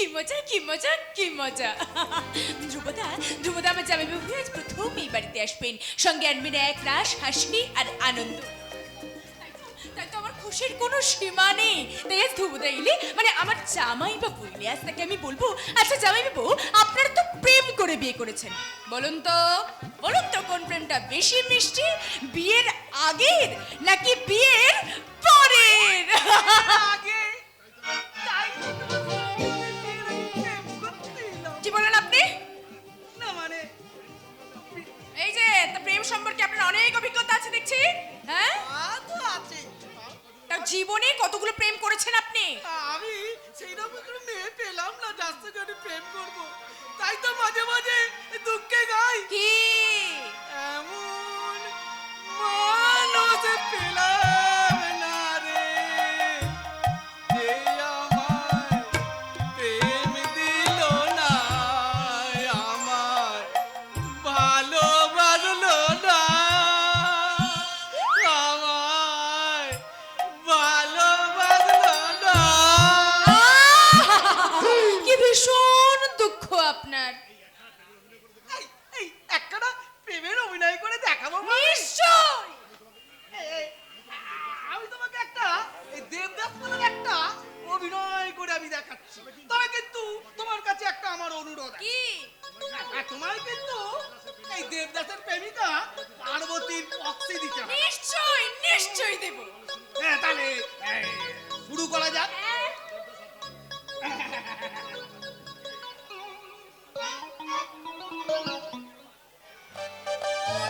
কি মজা কি মজা কি মজা। ধ্রুবদা ধ্রুবদা আমার জামাইবাবু আজ প্রথম এই বাড়িতে আসবেন, সঙ্গে আনবেন এক রাশ হাসি আর আনন্দ। তাই তো আমার খুশির কোনো সীমা নেই। তাই আজ ধ্রুবদা এলে মানে আমার জামাইবাবু এলে আজ তাকে আমি বলবো, আচ্ছা জামাইবাবু আপনারা তো প্রেম করে বিয়ে করেছেন, বলুন তো বলুন তো কোন প্রেমটা বেশি মিষ্টি, বিয়ের আগের নাকি বিয়ের পরের? আগে তাই কি বলেন আপনি? না মানে এই যে তা প্রেম সম্পর্কে আপনার অনেক অভিজ্ঞতা আছে দেখছি, হ্যাঁ? তো আছে। তা জীবনে কতগুলো প্রেম করেছেন আপনি? আমি সেইরকম কোনো মেয়ে পেলাম না যার সঙ্গে আমি প্রেম করবো, তাই তো মাঝে মাঝে দুঃখে গাই কি এমন মানুষ পেলাম না রে, যে আমায় প্রেম দিল না, আমায় ভালোবাসলো না, আমায় ভালোবাসলো না। কি ভীষণ দুঃখ আপনার। এই এই একটা প্রেমের অভিনয় করে দেখাবো মানে? নিশ্চয় এই, আমি তোমাকে একটা এই দেবদাস নামের একটা অভিনয় করে আমি দেখাচ্ছি, তবে কিন্তু তোমার কাছে একটা আমার অনুরোধ আছে। কি? তোমায় কিন্তু এই দেবদাসের প্রেমিকা পার্বতীর পক্ষে দিতে হবে। নিশ্চয় নিশ্চয় দেব। হ্যাঁ, তাহলে শুরু করা যাক।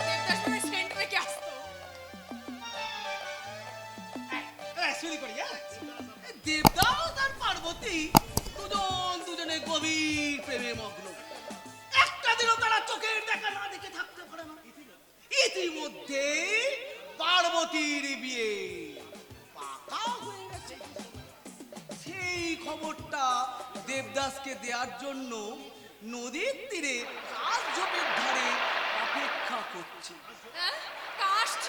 দেবদাস তুমি সেন্ট থেকে আসতো। শুরু করি। দেবদাস আর পার্বতী দুজনে গভীর প্রেমে মগ্ন। একটা দিনও তারা চোখের দেখা না দেখে থাকতে পারে না। ইতিমধ্যে পার্বতীর বিয়ে পাকা হয়ে গেছে। সেই খবরটা দেবদাসকে দেওয়ার জন্য নদীর তীরে কাশঝোপের ধারে অপেক্ষা করছে। হ্যাঁ? কাষ্ঠ?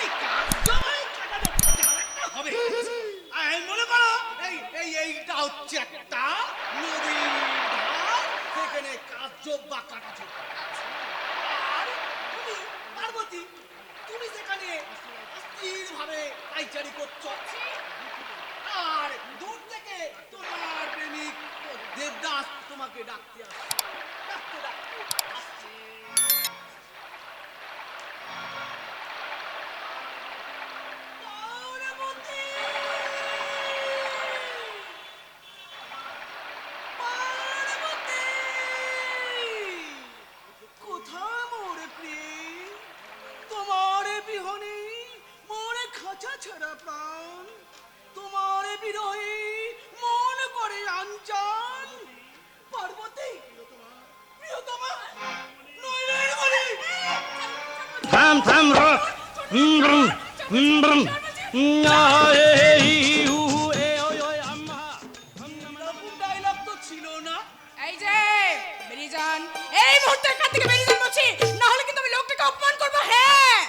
এই কাশঝোপে কাটাটা হবে। এই মনে করো এইটা হচ্ছে একটা নদীর ধার, সেখানে কাশঝোপ বা কাটাঝোপ। আর তুমি পার্বতী, তুমি সেখানে স্থিরভাবে পাইচারি করছো, আর দূর থেকে তোমার প্রেমিক দেবদাস তোমাকে ডাকতে আসছে। ডাকতে ডাকতে আসছে। পার্বতী! পার্বতী! কোথায় মোর প্রেম? তোমার বিহনে মোর খাঁচা ছাড়া প্রাণ, তোমার বিরহে মন করে আঞ্চান। পার্বতী, প্রিয়তমা, নয়নের মণি! থাম থাম র এরকম ডায়লগ তো ছিল না। এই যে বেরিয়ে যান, এই মুহূর্তে এখান থেকে বেরিয়ে যান বলছি, না হলে কিন্তু আমি লোকটাকে অপমান করবো। হ্যাঁ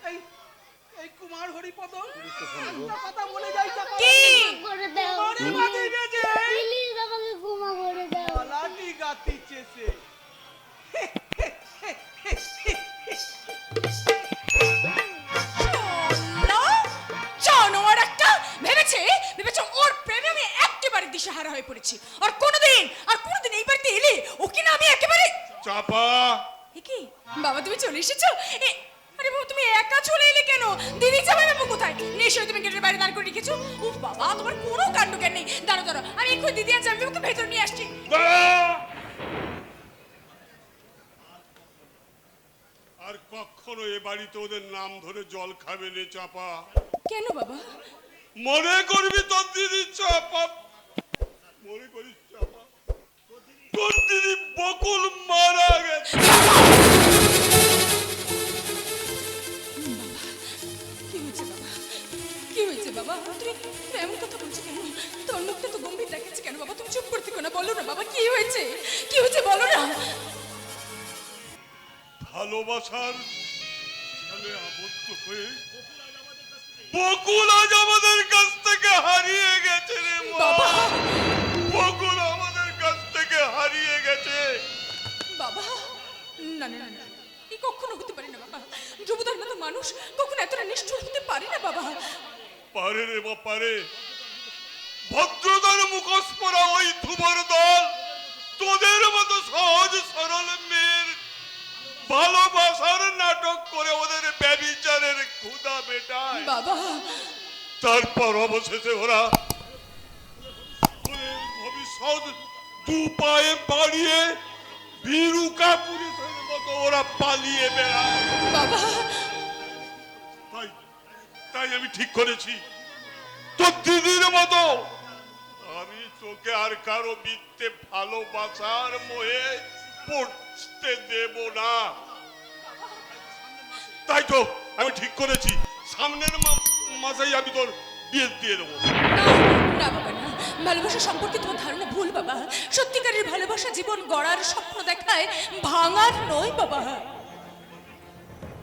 এই এই কুমার হরিপদ একটা কথা বলে যাই চাপা। কি? করে দাও তোমারই বাদে গেছে প্লিজ আমাকে ক্ষমা করে দাও গলাটি গাতিছে সে। না, জানোয়ার একটা। ভেবেছে ওর প্রেমে আমি একেবারে দিশেহারা হয়ে পড়েছি। আর কোনোদিন এই বাড়িতে এলে ওকে না আমি একেবারে। চাপা, এ কি বাবা তুমি চলে এসেছো? আরে বাবা তুমি একা চলে এলে কেন? দিদি জামাইবাবু কোথায়? নিশ্চয়ই তুমি গেটের বাইরে দাঁড় করে রেখেছো। ও বাবা তোমার কোনো কাণ্ড জ্ঞান নেই। দাঁড়াও দাঁড়াও, আমি এক্ষুনি দিদি আর জামাইবাবুকে ভেতর নিয়ে আসছি। আর কখনো এ বাড়িতে ওদের নাম ধরে জল খাবে নে চাপা। কেন বাবা? মনে করবি তোর দিদি চাপা, মনে করিস চাপা তোর দিদি বকুল মারা গেছে। কি হয়েছে বাবা? কি হয়েছে বাবা? তুমি এমন কথা বলছো কেন? তোর মুখটা তো গম্ভীর দেখাচ্ছে কেন বাবা? তুমি চুপ করতে কেন? বলো না বাবা কি হয়েছে? কি হয়েছে বলো না। ভালোবাসার জালে আবদ্ধ হয়ে বকুল আজ আমাদের কাছ থেকে হারিয়ে গেছে রে মা। বাবা আরে ভদ্রতার মুখোশ পরা ওই ধুবর দল তোদের মতো সহজ সরল মেয়ের ভালোবাসার নাটক করে ওদের ব্যভিচারের ক্ষুধা মেটায়। বাবা তারপর অবশেষে ওরা ওদের ভবিষ্যৎ দু পায়ে বাড়িয়ে ভীরুকা পুলিশের মতো ওরা পালিয়ে বেড়ায়। বাবা তাই তাই আমি ঠিক করেছি তোর দিদির মতো আমি তোকে আর কারো মিথ্যে ভালোবাসার মোহে পড়তে দেব না। তাই তো আমি ঠিক করেছি সামনের মাসেই আমি তোর বিয়ে দিয়ে দেবো। না বাবা না, ভালোবাসা সম্পর্কে তোমার ধারণা ভুল বাবা। সত্যিকারের ভালোবাসা জীবন গড়ার স্বপ্ন দেখায়, ভাঙার নয় বাবা।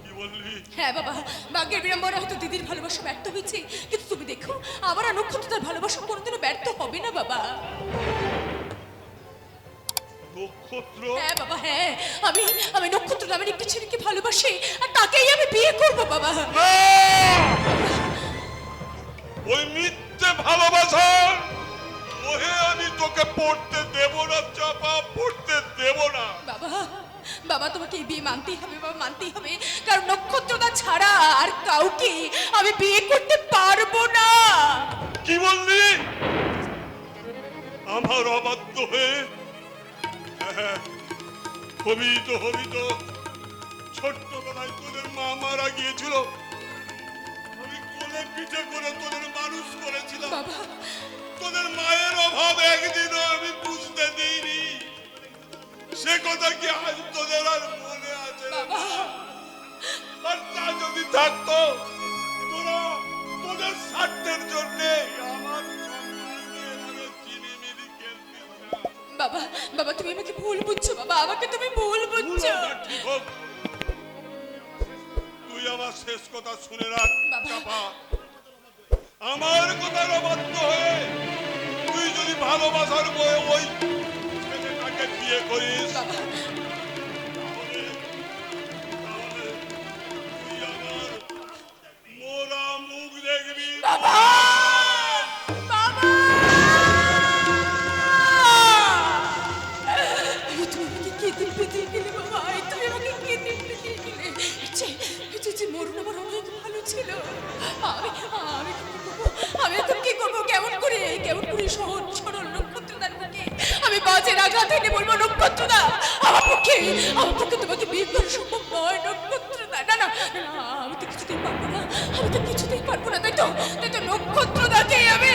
কি বললি? হ্যাঁ বাবা, ভাগ্যের বিড়ম্বনা হয়তো দিদির ভালোবাসা ব্যর্থ হয়েছে, কিন্তু তুমি দেখো আবার নক্ষত্র তার ভালোবাসা কোনোদিনও ব্যর্থ হবে না বাবা। নক্ষত্র? হ্যাঁ বাবা হ্যাঁ, আমি নক্ষত্র নামের একটি ছেলেকে ভালোবাসি আর তাকেই আমি বিয়ে করব বাবা। ওই মিথ্যে ভালোবাসার মোহে আমি তোকে পড়তে দেব না চাপা, পড়তে দেব না। বাবা বাবা তোমাকে এই বিয়ে মানতেই হবে বাবা, মানতেই হবে, কারণ নক্ষত্রদা ছাড়া আর কাউকে আমি বিয়ে করতে পারবো না। কি বললি? আমার অবাধ্য হয়ে হবি তো ছোট্টবেলায় তোদের মা মারা গিয়েছিল, আমি কোলে পিঠে করে তোদের মানুষ করেছিলাম। বাবা তোদের মায়ের অভাব একদিনও আমি বুঝতে দিইনি, সে কথা কি আজ তোদের আর মনে আছে? বাবা আর তা যদি থাকতো তোরা তোদের স্বার্থের জন্য আমার সম্মানকে এভাবে চিনিমিনি খেলতিস না। বাবা বাবা তুমি আমাকে ভুল বুঝছো বাবা, আমাকে তুমি ভুল বুঝছো। ঠিক হোক, তুই আমার শেষ কথা শুনে রাখ বাবা। চাপা। আমার কথার অবাধ্য হয়ে তুই যদি ভালোবাসার বয়ে ওই ছেলেটাকে বিয়ে করিস বাবা তাহলে তুই আমার মোরা মুখ দেখবি। বাবা বাবা তুমি আমাকে কে দিব্যি দিয়ে গেলে বাবা, তুমি আমাকে কে দিব্যি দিয়ে গেলে। মরুন আমার অনেক ভালো ছিল। আমি আমি কি করবো, আমি এখন কি করবো, কেমন করে সহজ সরল নক্ষত্রদার মুখে আমি বাজের আঘাত এনে বলবো নক্ষত্রদা আমার পক্ষে তোমাকে বিয়ে করা সম্ভব নয় নক্ষত্রদা। না না না, আমি তো কিছুতেই পারবো না, তাই তো নক্ষত্রদাকে আমি।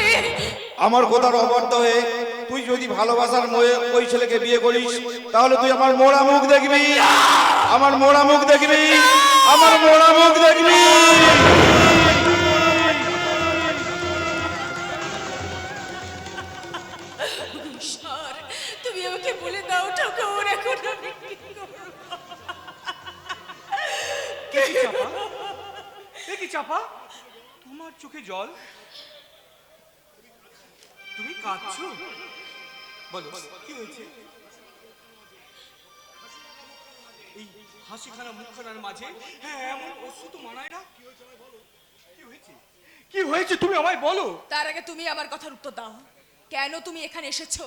আমার কথার অবাধ্য হয়ে তুই যদি ভালোবাসার মোহে ওই ছেলেকে বিয়ে করিস তাহলে তুই আমার মোড়া মুখ দেখবি, আমার মোড়া মুখ দেখবি, আমার মোড়া মুখ দেখবি। ঈশ্বর তুমি আমাকে বলে দাও ঠাকুর এখন আমি কি করবো? কি চাপা, তোমার চোখে জল, তুমি কাঁদছো? বলো কি হয়েছে? এই হাসিখানা মুখখানার মাঝে এমন অশ্রু তো মানায় না। কি হয়েছে তুমি আমায় বলো। তার আগে তুমি আমার কথার উত্তর দাও, কেন তুমি এখানে এসেছো?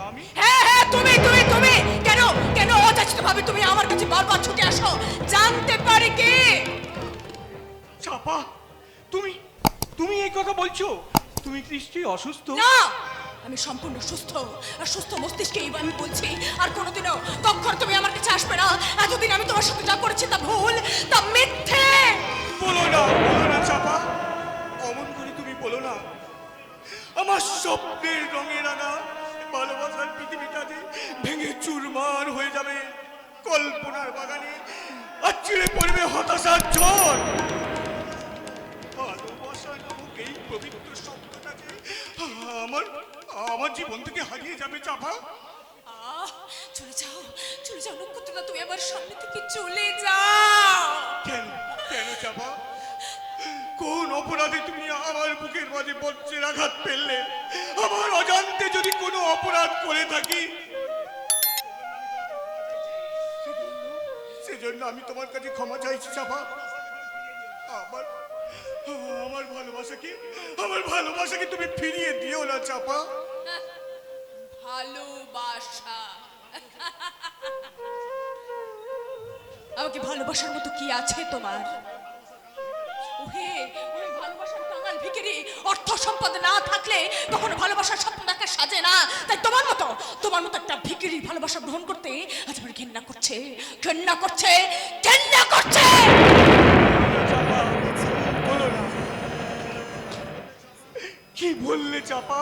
আমি হ্যাঁ তুমি তুমি তুমি কেন কেন অযাচিত ভাবে তুমি আমার কাছে বারবার ছুটে আসো, জানতে পারি কি? চাপা, তুমি তুমি এই কথা বলছো? তুমি নিশ্চয়ই অসুস্থ। না, আমি সম্পূর্ণ সুস্থ, আর সুস্থ মস্তিষ্কে এই আমি বলছি। আর কোনোদিনও কখনো তুমি আমার কাছে আসবে না। এতদিন আমি তোমার সাথে যা করেছি তা ভুল, তা মিথ্যে। বলো না চাপা, অমন করে তুমি বলো না। আমার স্বপ্নের রঙে রাঙা ভালোবাসার পৃথিবীটা যে ভেঙে চুরমার হয়ে যাবে কল্পনার বাগানে, আর চিড়ে পড়বে হতাশার ঝড়। ভালোবাসা নামক এই পবিত্র শব্দটাকে আমার জীবন থেকে হারিয়ে যাবে চাপা। চলে যাও নক্ষত্রদা, তুমি আমার সামনে থেকে চলে যাও। কেন চাপা, কোন অপরাধে তুমি আমার বুকের মাঝে বজ্রের আঘাত পেলে? আমার অজান্তে যদি কোনো অপরাধ করে থাকি সেজন্য আমি তোমার কাছে ক্ষমা চাইছি চাপা। আমার ভালোবাসাকে তুমি ফিরিয়ে দিও না চাপা। ভালোবাসা আমাকে ভালোবাসার মতো কি আছে তোমার? ওহে ওই ভালোবাসার কাঙাল ভিখারি, অর্থ সম্পদ না থাকলে কখনো ভালোবাসার স্বপ্ন দেখা সাজে না। তাই তোমার মতো একটা ভিখারি ভালোবাসা গ্রহণ করতে আজ আমার ঘেন্না করছে। চাপা, বলো না। কি বললে চাপা?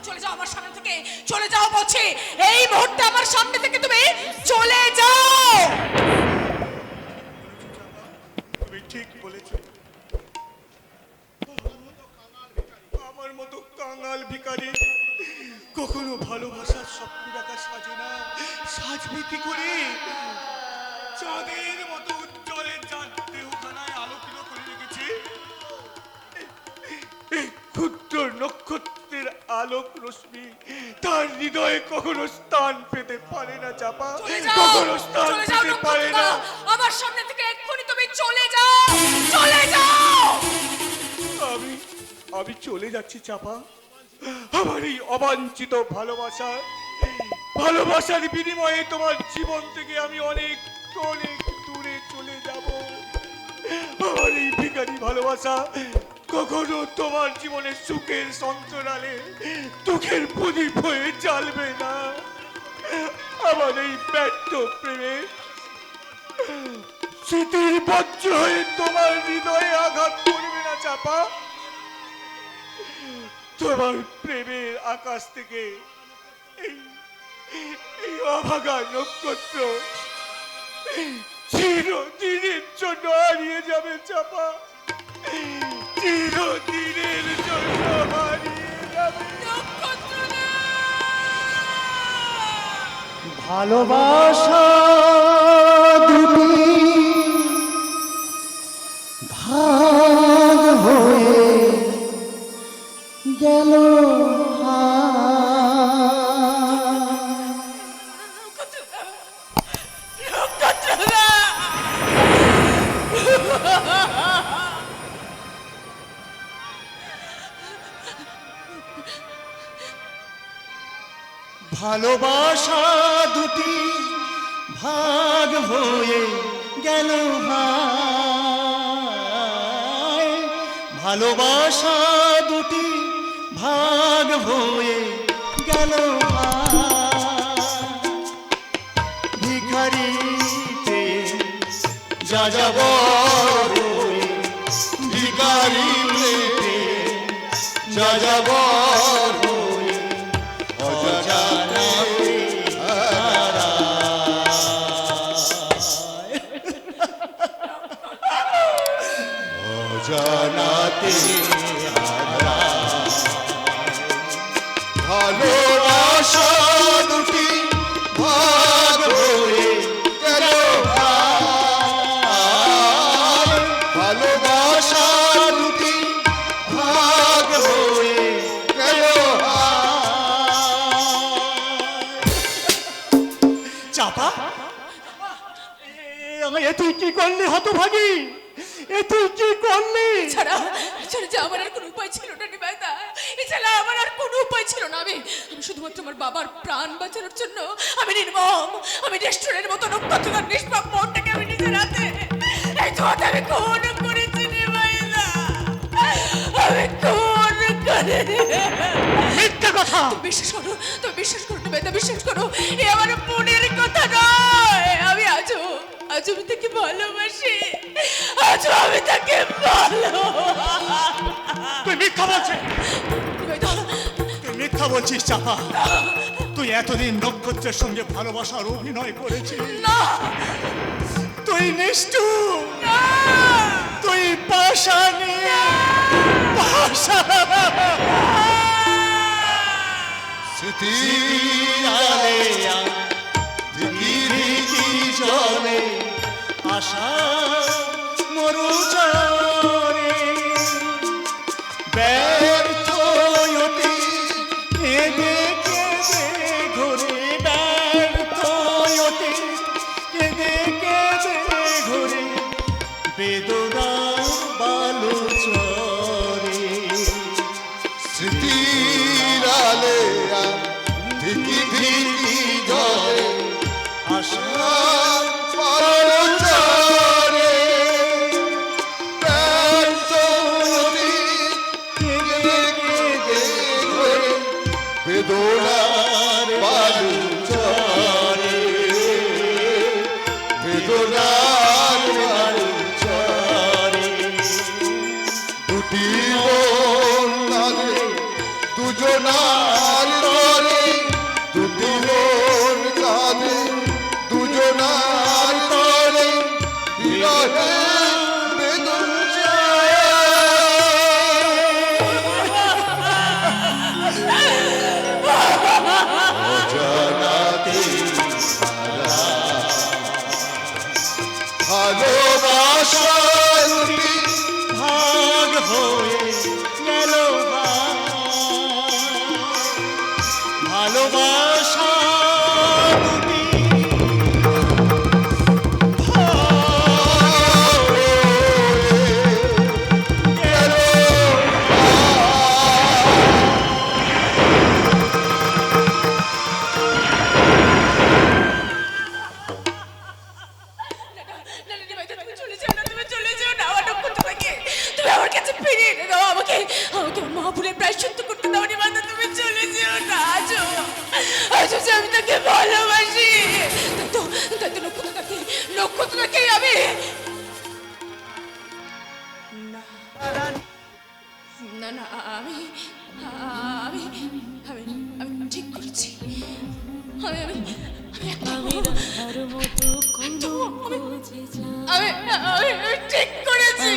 চলে যাও আমার সামনে থেকে, চলে যাও বলছি। এই মুহূর্তে আমার সামনে থেকে তুমি চলে যাও। তুমি ঠিক বলেছ। আমার মতো কাঙাল ভিখারি কখনো ভালোবাসার স্বপ্ন দেখা সাজে না। সাজবে কি করে? চাঁদের মতো উজ্জ্বলের চাঁদ দেহখানায় আলোকিত করে রেখেছে। এই ক্ষুদ্র নক্ষত্রের আলোক রশ্মি তার হৃদয়ে কখনো স্থান পেতে পারে না চাপা, কখনো স্থান পেতে পারে না। আমার সামনে থেকে এক্ষুনি তুমি চলে যাও। আমি চলে যাচ্ছি চাপা। আমার এই অবাঞ্ছিত ভালোবাসার বিনিময়ে তোমার জীবন থেকে আমি অনেক দূরে চলে যাব। আমার এই ভিখারি ভালোবাসা কখনো তোমার জীবনে সুখের সন্তরালে দুঃখের প্রদীপ হয়ে জ্বালবে না। আমার এই ব্যর্থ প্রেমে স্মৃতির বজ্র হয়ে তোমার হৃদয়ে আঘাত করবে না চাপা। তোমার প্রেমের আকাশ থেকে এই অভাগা নক্ষত্র চিরদিনের জন্য হারিয়ে যাবে চাপা, চিরদিনের জন্য হারিয়ে যাবে। ভালোবাসা দুটি ভাগ হয়ে গেল ভালোবাসা দুটি ভাগ হয়ে গেল হায়, ভালোবাসা দুটি ভাগ হয়ে গেল হায়, ভিখারিতে যা যাব ভিখারিতে যা যাব জানাতে ভালোবাসা দুটি ভাগ হয়ে গেল ভালোবাসা দুটি ভাগ হয়ে গেল চাপা, এ তুই কি করলি হতভাগী? এ তুই কি করলি? এছাড়া যে আমার আর কোনো উপায় ছিল না নিবেদা, এছাড়া আমার আর কোনো উপায় ছিল না। আমি শুধুমাত্র আমার বাবার প্রাণ বাঁচানোর জন্য আমি রেস্টুরেন্টের মতো নক্ষত্রকার নিষ্পাপ মনটাকে আমি নিজের হাতে এই তো আমি খুন করেছি নিবেদা, আমি খুন করে। মিথ্যা কথা! বিশ্বাস করো নিবেদা, বিশ্বাস করো, এ আমার মনের কথা নয়। আমি আজও আমি তাকে ভালোবাসি, আমি তাকে তুই মিথ্যা বলছিস চাপা। তুই এতদিন নক্ষত্রের সঙ্গে ভালোবাসার অভিনয় করেছিস। না, তুই নিষ্ঠুর, তুই পাষাণী, স্মৃতি আলে জলে আশা মরু চরে ব্যর্থ কেঁদে কেঁদে ঘুরে দুজনার বাড়ি দুটি বোন কাঁদে দুজনার তরে দুটি বোন কাঁদে দুজনার তরে বিরহে বেদন যায়। অজানাতে ভালোবাসা দুটি ভাগ হয়ে গেল ভালোবাসা দুটি না, নিমাই দা, তুমি চলে যাও না, তুমি চলে যাও না, আমার নক্ষত্রটাকে তুমি আমার কাছে ফিরিয়ে এনে দাও, আমাকে আমাকে মহাপুরের প্রায়শ্চিত্ত করতে দাও। নিমাই দা, তুমি চলে যেও না, আজও যে আমি তাকে ভালোবাসি, তাই তো নক্ষত্রটাকে আমি না না না আমি আমি আমি আমি ঠিক করেছি। আমি আমি আমি আমি ঠিক করেছি।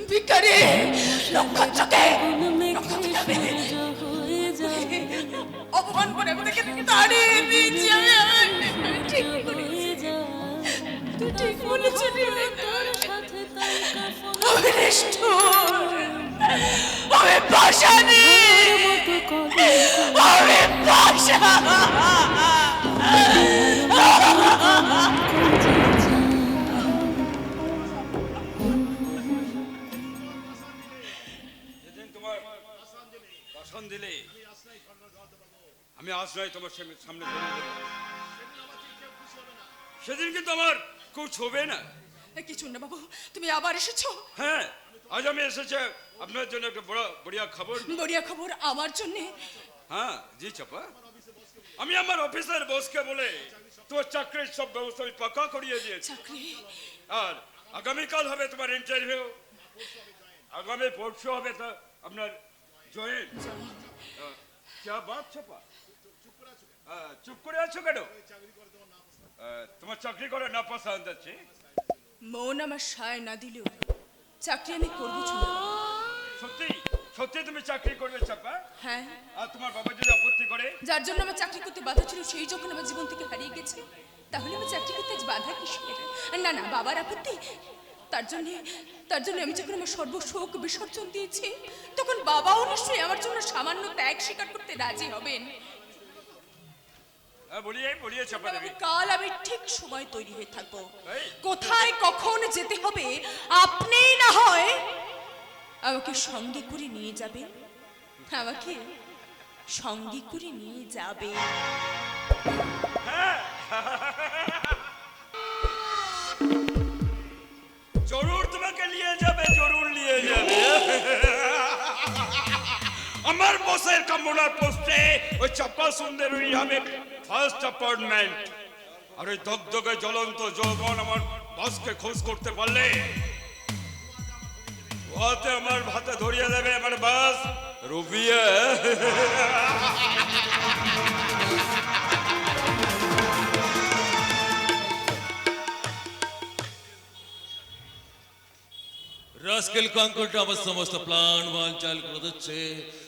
ভিখারি নক্ষত্রকে অপমান করে আমাকে তাড়িয়ে দিয়েছি। আমি ঠিক করেছি। তুই ঠিক বলেছ। আমি নিষ্ঠুর, আমি পাষাণী, আমি পাষাণ। যেদিন তোমার ভাষণ দিলে আমি আজ নয় তোমার সামনে ধরে দেব। সেদিন কিন্তু আমার খুব ছবে না। কিছু না বাবু, তুমি আবার এসেছো। হ্যাঁ, আজ আমি এসেছি আপনার জন্য একটা বড়িয়া খবর। বড়িয়া খবর আমার জন্য? হ্যাঁ জি চাপা, আমি আমার অফিসের বসকে বলে তোমার চাকরির সব ব্যবস্থা আমি পাকা করিয়ে দিয়েছি। চাকরি? আর আগামীকাল হবে তোমার ইন্টারভিউ, আগামী পরশু হবে তা আপনার জয়েন। क्या बात छपा, চুপ করে আছো কেন? তোমার চাকরি করে না পছন্দ আছে? মন আমার সায় না দিলেও চাকরি আমি করবো। সত্যি সত্যি তুমি চাকরি করবে চাপা? হ্যাঁ। আর তোমার বাবা যদি আপত্তি করে? যার জন্য আমার চাকরি করতে বাধা ছিল সেই যখন আমার জীবন থেকে হারিয়ে গেছে, তাহলে আমার চাকরি করতে আজ বাধা কিসের? না না, বাবার আপত্তি। তার জন্য আমি যখন আমার সর্বশোক বিসর্জন দিয়েছি, তখন বাবাও নিশ্চয়ই আমার জন্য সামান্য ত্যাগ স্বীকার করতে রাজি হবেন। বলিয়ে চাপা দেবী। কাল আমি ঠিক সময় তৈরি হয়ে থাকবো। এই। কোথায় কখন যেতে হবে আপনি না হয় আমাকে সঙ্গে করে নিয়ে যাবেন। আমাকে সঙ্গে করে নিয়ে যাবে। জরুর তোমাকে নিয়ে যাবে, জরুর নিয়ে যাবে। আমার বসের কামনার পোস্টে ওই চাপা সুন্দরী হবে ফার্স্ট অ্যাপয়েন্টমেন্ট। আর ওই দগদগে জ্বলন্ত যৌবন আমার বসকে খোঁজ করতে পারলে ওতে আমার ভাতে ধরিয়ে দেবে আমার বস রুবিয়া। রাস্কেল কঙ্করটা আমার সমস্ত প্ল্যান বানচাল করে দিচ্ছে,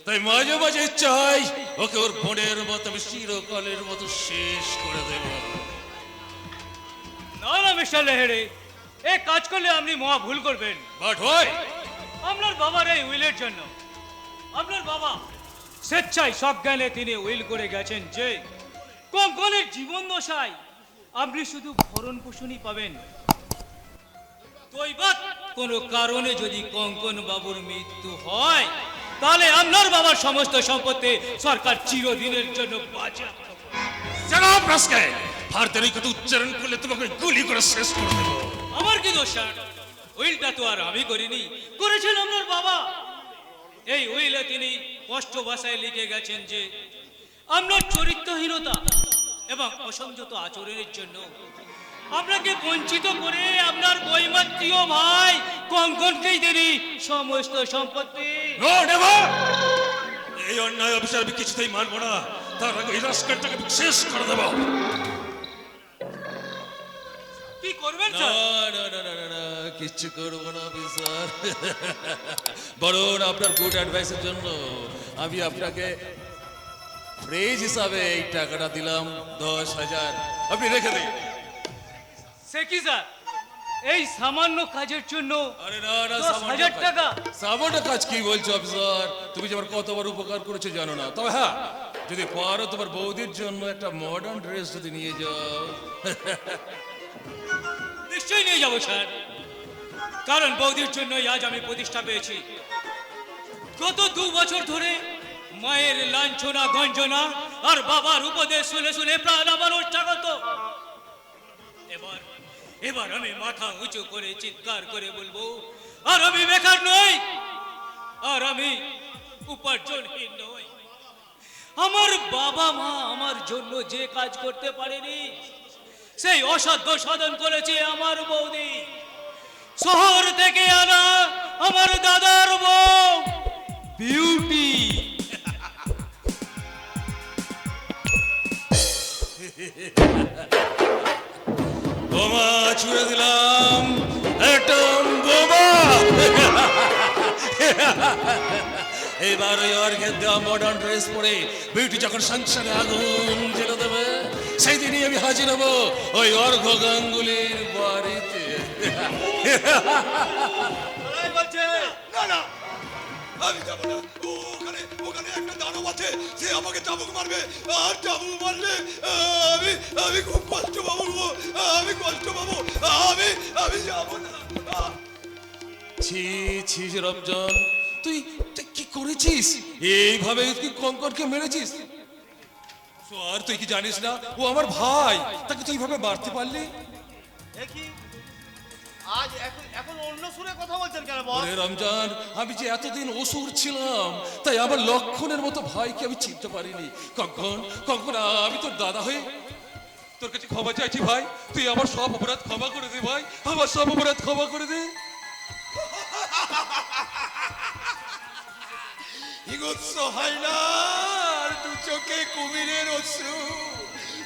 তাই মাঝে মাঝে চাই ওকে ওর বোনের মতো আমি চিরকালের মতো শেষ করে দেব। না না মিস্টার লেহেরে, এই কাজ করলে আপনি মহা ভুল করবেন। বাট হয় আপনার বাবার এই উইলের জন্য আপনার বাবা স্বেচ্ছায় সজ্ঞানে তিনি উইল করে গেছেন যে কঙ্কনের জীবন দশায় আপনি শুধু ভরণ পোষণই পাবেন। দৈবাৎ কোনো কারণে যদি কঙ্কন বাবুর মৃত্যু হয়, তাহলে আপনার বাবার সমস্ত সম্পত্তি সরকার চিরদিনের জন্য বাজেয়াপ্ত করবে। জনাব রাস্কেল, ভারতের কথা উচ্চারণ করলে তোমাকে গুলি করে শেষ করে দেব। আমার কি দোষ স্যার? উইলটা তো আর আমি করিনি, করেছেন আপনার বাবা। এই উইলে তিনি স্পষ্ট ভাষায় লিখে গেছেন যে আপনার চরিত্রহীনতা এবং অসংযত আচরণের জন্য আপনাকে বঞ্চিত করে আপনার বৈমাত্রীয় ভাই কঙ্কনকেই দেনি সমস্ত সম্পত্তি। No never! এই অন্যায় অফিসার আমি কিছুতেই মানবো না। তার আগে এই রাস্কারটাকে শেষ করে দেবো। কি করবেন না স্যার? না না না না না, কিচ্ছু করবো না অফিসার। বরং আপনার গুড অ্যাডভাইসের জন্য আমি আপনাকে প্রেজ হিসাবে এই টাকাটা দিলাম 10,000। আপনি রেখে দিন। সে কি স্যার, এই সামান্য কাজের জন্য আরে না না, 10,000 টাকা? সামান্য কাজ কি বলছো অফিসার? তুমি যে আমার কতবার উপকার করেছো জানো না। তবে হ্যাঁ, যদি পারো তোমার বৌদির জন্য একটা মডার্ন ড্রেস যদি নিয়ে যাও। নিশ্চয়ই নিয়ে যাবো স্যার, কারণ বৌদির জন্য আজ আমি প্রতিষ্ঠা পেয়েছি। গত 2 বছর ধরে মায়ের লাঞ্ছনা গঞ্জনা আর বাবার উপদেশ শুনে শুনে প্রাণ আমার উচ্চাগত। এবার আমি মাথা উঁচু করে চিৎকার করে বলবো, আর আমি বেকার নই, আর আমি উপার্জনহীন নই। আমার বাবা মা আমার জন্য যে কাজ করতে পারেনি, সেই অসাধ্য সাধন করেছে আমার বৌদি। শহর থেকে আনা আমার দাদার বউ বিউটি। বোমা ছুড়ে দিলাম, অ্যাটম বোমা। এবার ওই অর্ঘের দেওয়া মডার্ন ড্রেস পরে বিউটি যখন সংসারে আগুন জ্বেলে দেবে, সেই দিনই আমি হাজির হব ওই অর্ঘ গাঙ্গুলির বাড়িতে। না না, আমি যাবো না। ওখানে ওখানে একটা দানব আছে, সে আমাকে চাবুক মারবে, আর চাবুক মারলে আমি খুব কষ্ট পাবো, আমি কষ্ট পাবো, আমি যাবো না। ছি ছি রমজান, তুই কি করেছিস? এইভাবে তুই কঙ্কনকে মেরেছিস? আর তুই কি জানিস না ও আমার ভাই, তাকে তুই এইভাবে মারতে পারলি? আজ এখন অন্য সুরে কথা বলছেন কেন বস? ওরে রমজান, আমি যে এতদিন অসুর ছিলাম, তাই আমার লক্ষণের মতো ভাইকে আমি চিনতে পারিনি। কঙ্কন কঙ্কন, আমি তোর দাদা হয়ে তোর কাছে ক্ষমা চাইছি ভাই। তুই আমার সব অপরাধ ক্ষমা করে দে ভাই, আমার সব অপরাধ ক্ষমা করে দে। হিংস্র হয় না, আর দু চোখে কুমিরের অশ্রু,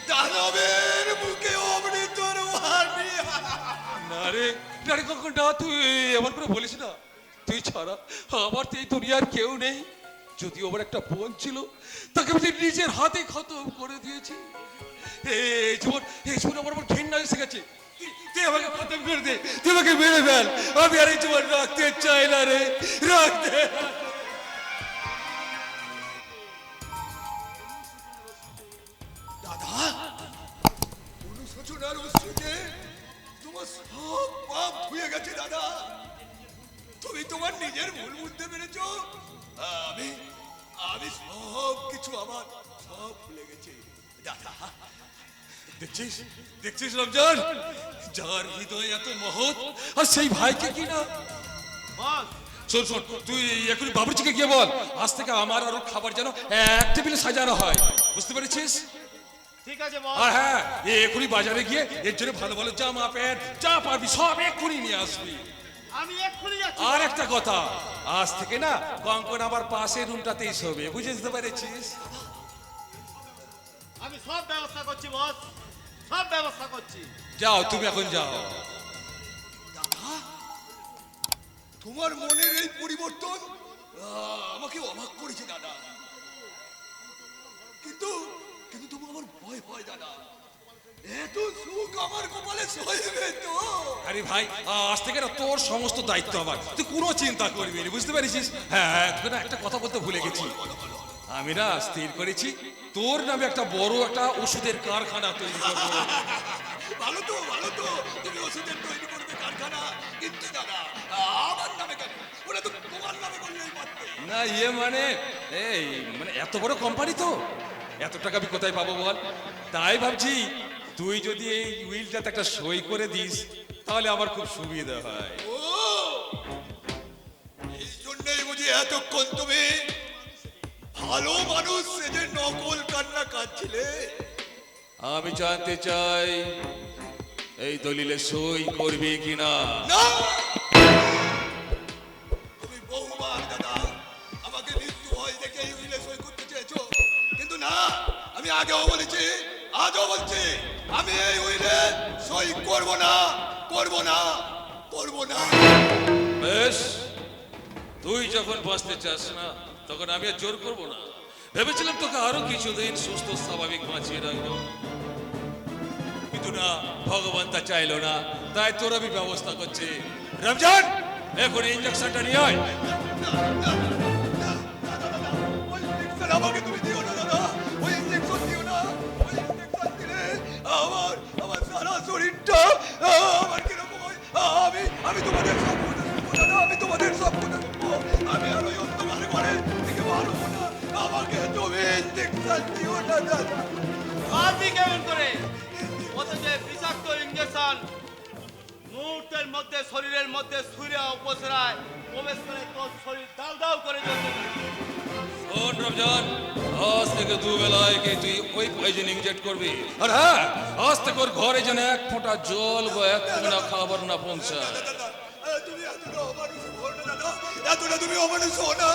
দানবের মুখে অমৃতর হাড়ি। না রে না রে কঙ্কন, না, তুই এমন করে বলিস না। তুই ছাড়া আমার তো এই দুনিয়ার কেউ নেই। যদিও আমার একটা বোন ছিল, তাকে আমি নিজের হাতে খতম করে দিয়েছি। এই জীবন আমার ঘৃণা এসে গেছে। তুই আমাকে খতম করে দে, তুই আমাকে মেরে ফেল। আমি আর এই জীবন রাখতে চাই না রে, রাখতে। দাদা, অনুশোচনার অশ্রুতে তোমার সব পাপ ধুয়ে গেছে দাদা। তুমি তোমার নিজের ভুল বুঝতে পেরেছো। আমি সব কিছু আমার সব ভুলে গেছি দাদা। দেখছিস দেখছিস রমজান, যার হৃদয় এত মহৎ, আর সেই ভাইকে কি না। শোন শোন, তুই এখনই বাবুর্চিকে গিয়ে বল, আজ থেকে আমার আরো খাবার যেন এক টেবিলে সাজানো হয়। বুঝতে পেরেছিস? ঠিক আছে বস। আর হ্যাঁ, এখনই বাজারে গিয়ে এর জন্য ভালো ভালো জামা প্যান্ট যা পারবি সব এক্ষুনি নিয়ে আসবি। আমি এক্ষুনি যাচ্ছি। আর একটা কথা, আজ থেকে না কঙ্কন আবার পাশের রুমটাতেই শোবে। বুঝতে পেরেছিস? আমি সব ব্যবস্থা করছি বস, সব ব্যবস্থা করছি। যাও, তুমি এখন যাও। তোমার মনের এই পরিবর্তন আমাকে অবাক করেছে দাদা। কিন্তু কিন্তু তবু আমার ভয় হয় দাদা। এত সুখ আমার কপালে সইবে তো? আরে ভাই, আজ থেকে না তোর সমস্ত দায়িত্ব আমার, তুই কোনো চিন্তা করবি না। বুঝতে পেরেছিস? হ্যাঁ, তোকে না একটা কথা বলতে ভুলে গেছি। আমি না স্থির করেছি তোর নামে একটা বড় একটা ওষুধের কারখানা তৈরি করবো। ভালো তো, ভালো তো, তুমি ওষুধের তৈরি করবে কারখানা। কিন্তু দাদা, আমার নামে কেন? ওরা তো তোমার নামে বললেই পারতে। না মানে এই মানে এত বড় কোম্পানি তো, এত টাকা আমি কোথায় পাবো বল? তাই ভাবছি তুই যদি এই উইলটাতে একটা সই করে দিস, তাহলে আমার খুব সুবিধা হয়। ও, এই জন্যই বুঝি এতক্ষণ তুমি ভালো মানুষ সে যে নকল কান্না কাঁদছিলে। আমি জানতে চাই এই দলিলে সই করবি কিনা। না, তুমি বহুবার দাদা আমাকে মৃত্যু ভয় দেখে এই উইলে সই করতে চেয়েছো, কিন্তু না, আমি আগেও বলেছি আজও বলছি আমি এই উইলে সই করব না, করব না, করব না। বেশ, তুই যখন বাঁচতে চাস না তখন আমি আর জোর করবো না। ভেবেছিলাম তোকে আরো কিছুদিন সুস্থ স্বাভাবিক বাঁচিয়ে রাখবো, কিন্তু না, ভগবান তা চাইলো না, তাই তোর আমি ব্যবস্থা করছি। রমজান, এখন ইঞ্জেকশনটা নিয়ে আয়। ওই ইঞ্জেকশন আমাকে তুমি দিও না দাদা, ওই ইঞ্জেকশন দিও না। ওই ইঞ্জেকশন দিলে আমার সারা শরীরটা আমার কিরকম হয়। আমি তোমাদের সব কথা শুনবো দাদা, আমি তোমাদের সব কথা শুনবো। আমি আর ওই অন্ধকারে ঘরে থেকে পারবো না, আমাকে তুমি ইঞ্জেকশন দিও না দাদা। মারবি কেমন করে? অথচ বিষাক্ত ইঞ্জেকশন মুহূর্তের মধ্যে শরীরের মধ্যে সূর্য উপসরায় প্রবেশ করে তোর শরীর দাউ দাউ করে জ্বলতে থাকে। শোন রমজান, আজ থেকে দুবেলায় কে তুই ওই পয়জন ইনজেক্ট করবি। আর হ্যাঁ, আজ থেকে ওর ঘরে যেন এক ফোঁটা জল বা এক ফোঁটা খাবার না পৌঁছায়। দাদা, তুমি এতটা অমানুষ হো না দাদা, এতটা তুমি অমানুষ হো না।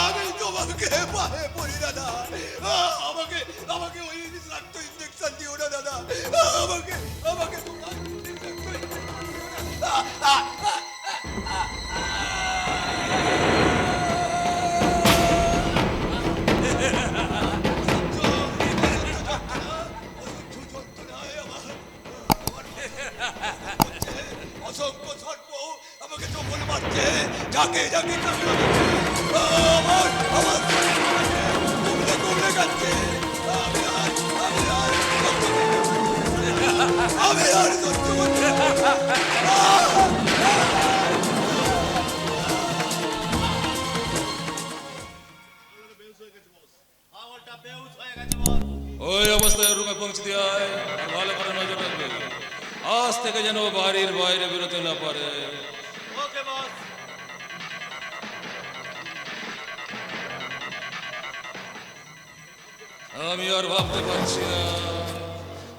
আমি তোমাকে পায়ে পড়ি দাদা, আমাকে ওই বিষাক্ত ইঞ্জেকশন দিও না দাদা, আমাকে তোমরা বিষাক্ত ইঞ্জেকশন দিও না। অসংখ্য সর্প আমাকে চোখল মারছে, যাকে আমার কুমড়ে কুমড়ে কাটছে। আমি আর সহ্য করতে পারছি না। পাগলটা বেহুশ হয়ে গেছে বস। ওই অবস্থায় রুমে পৌঁছে দিয়ে আয়, আর ভালো করে নজর রাখবে। আজ থেকে যেন ও বাড়ির বাইরে বেরোতে না পারে। ওকে বস। আমি আর ভাবতে পারছি না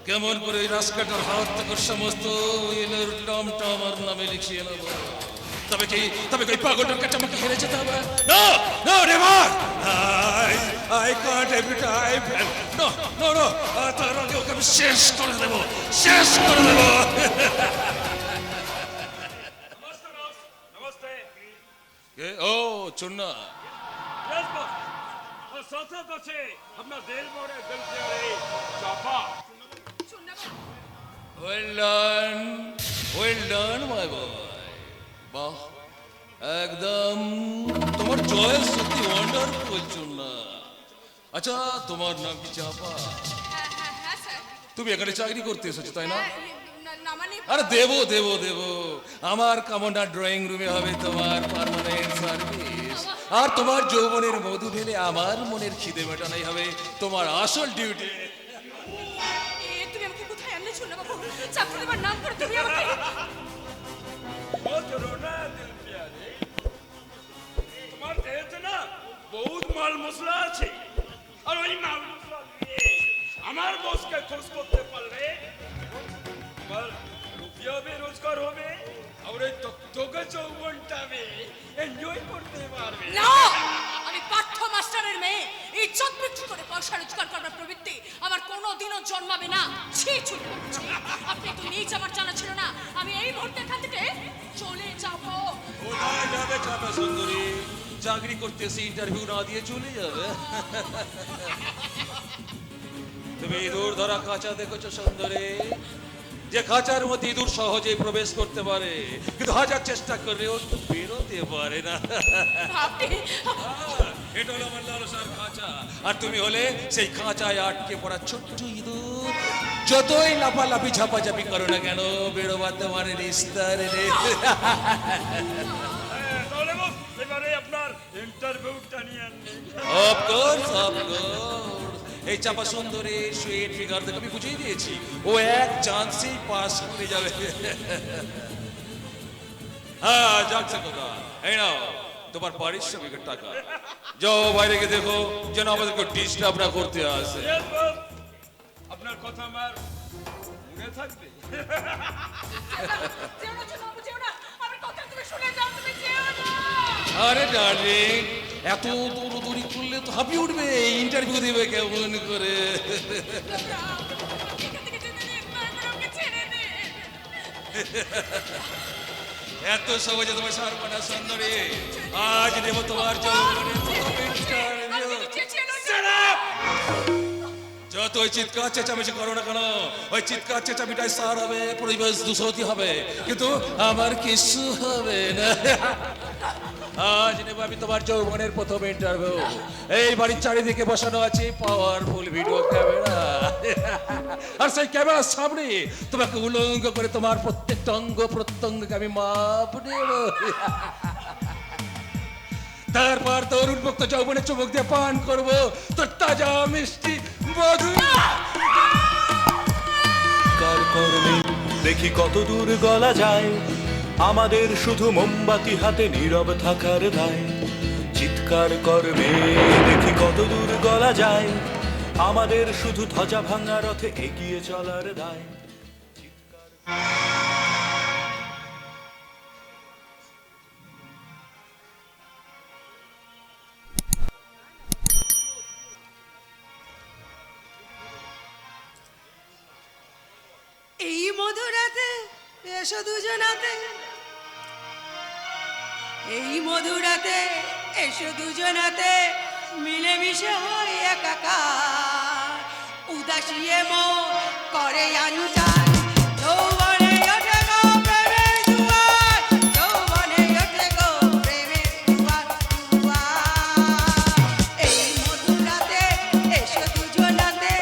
কেমন করে এই রাস্কাটার হাত থেকে সমস্ত উইলের টামটা আমার নামে লিখিয়ে নেব। তবে কি পাগলটার কাছে আমাকে হেরে যেতে হবে? No, no, never! I can't every time. No, no, no. তার আগে ওকে আমি শেষ করে দেবো, শেষ করে দেবো। नमस्ते। কে? ও চুন্না, यस बॉस। और साथ আছে আপনার দিল মোড়ে দিল প্যারে চাপা। well done, my boy. বাহ, একদম তোমার চয়েস সত্যি ওয়ান্ডারফুল চুন্না। আচ্ছা, তোমার নাম কি চাপা? হ্যাঁ স্যার। তুমি এখানে চাকরি করতে এসেছো তাই না? না মানে আরে দেবো দেবো দেবো, আমার কামনা ড্রয়িং রুমে হবে তোমার পার্মানেন্ট সার্ভিস, আর তোমার যৌবনের মধু ঢেলে আমার মনের খিদে মেটানোই হবে তোমার আসল ডিউটি। তুমি আমাকে কোথায় আনলে শুনলে বাবু? চাকরি দেবার নাম করে তুমি আমাকে बहुत रोना दिल प्यारे। তোমার দেহেতে না বহুত মাল মশলা আছে, আর ওই মাল মশলা দিয়ে আমার বসকে খুশ করতে পারলে তোমার রুপিয়া বে রোজগার হবে, আর এই তোকে যৌবনটা বে এনজয় করতে পারবে। না, আমি পাঠ্য মাস্টারের মেয়ে। ইজ্জত বিক্রি করে পয়সা রোজগার করার প্রবৃত্তি আমার কোনোদিনও জন্মাবে না। ছি ছি ছি। আপনি তো নিজ আমার জানা ছিল না। আমি এই মুহূর্তে এখান থেকে চলে যাব। কোথায় যাবে চাপা সুন্দরী? চাকরি করতে এসে ইন্টারভিউ না দিয়ে চলে যাবে? তুমি ইঁদুর ধরা খাঁচা দেখেছো সুন্দরী? যে খাঁচার মধ্যে ইঁদুর সহজেই প্রবেশ করতে পারে, কিন্তু হাজার চেষ্টা করলেও বেরোতে পারে না। আপনি এটা হলো আমার লালসার খাঁচা, আর তুমি হলে সেই খাঁচায় আটকে পড়া ছোট্ট ইঁদুর। যতই লাফালাফি ঝাপাঝাপি করো না কেন, বেরোবার তোমার নিস্তার নেই। তাহলে বস এবারে আপনার ইন্টারভিউটা নিয়ে আনবে। Of course, of course. এই চাপা সুন্দরী সুইট ফিগার থেকে আমি বুঝিয়ে দিয়েছি, ও এক চান্সেই পাস করে যাবে। হ্যাঁ, যাচ্ছে কথা। এই নাও তোমার পারিশ্রমিকের টাকা। যাও বাইরে গিয়ে দেখো যেন আমাদেরকে ডিস্টার্ব না করতে আসে। Yes, boss! আপনার কথা আমার মনে থাকবে। যেও না, জনাব, যেও না। আমার কথা তুমি শুনে যাও, তুমি যেও না। আরে ডার্লিং, এত দৌড়দৌড়ি করলে তো হাঁপিয়ে উঠবে, ইন্টারভিউ দিবে কেমন করে। এখান থেকে যেতে দিন, তারপর আমাকে ছেড়ে দিন। এত সহজে তোমার সর্বনা সুন্দরী, আজ দেব তোমার যৌবনের প্রথম ইন্টারভিউ। যতই চিৎকার চেঁচামেচি করো না কেন, ওই চিৎকার চেঁচামেচিটাই সার হবে, পরিবেশ দূষিত হবে, কিন্তু আমার কিছু হবে না। আজ নেব আমি তোমার যৌবনের প্রথম ইন্টারভিউ। এই বাড়ির চারিদিকে বসানো আছে পাওয়ারফুল ভিডিও ক্যামেরা, আর সেই ক্যামেরার সামনে তোমাকে উলঙ্গ করে তোমার প্রত্যেকটা অঙ্গ প্রত্যঙ্গকে আমি মাপ নেব। তারপর তোর উন্মুক্ত যৌবনের চুমুক দিয়ে পান করবো তোর তাজা মিষ্টি মধু। কার কর্মে দেখি কত দূর গলা যায়, আমাদের শুধু মোমবাতি হাতে নীরব থাকার দায়। চিৎকার কর্মে দেখি কত দূর গলা যায়, আমাদের শুধু ধ্বজা ভাঙা রথে এগিয়ে চলার দায়। এই মধুরাতে এসো দুজনাতে, এই মধুরাতে এসো দুজনাতে, মিলেমিশে হয় একাকার। উদাসিয়ে মন করে আনুচান, যৌবনে ওঠে গো প্রেমের জোয়ার, যৌবনে ওঠে গো প্রেমের জোয়ার, জোয়ার। এই মধুরাতে এসো দুজনাতে,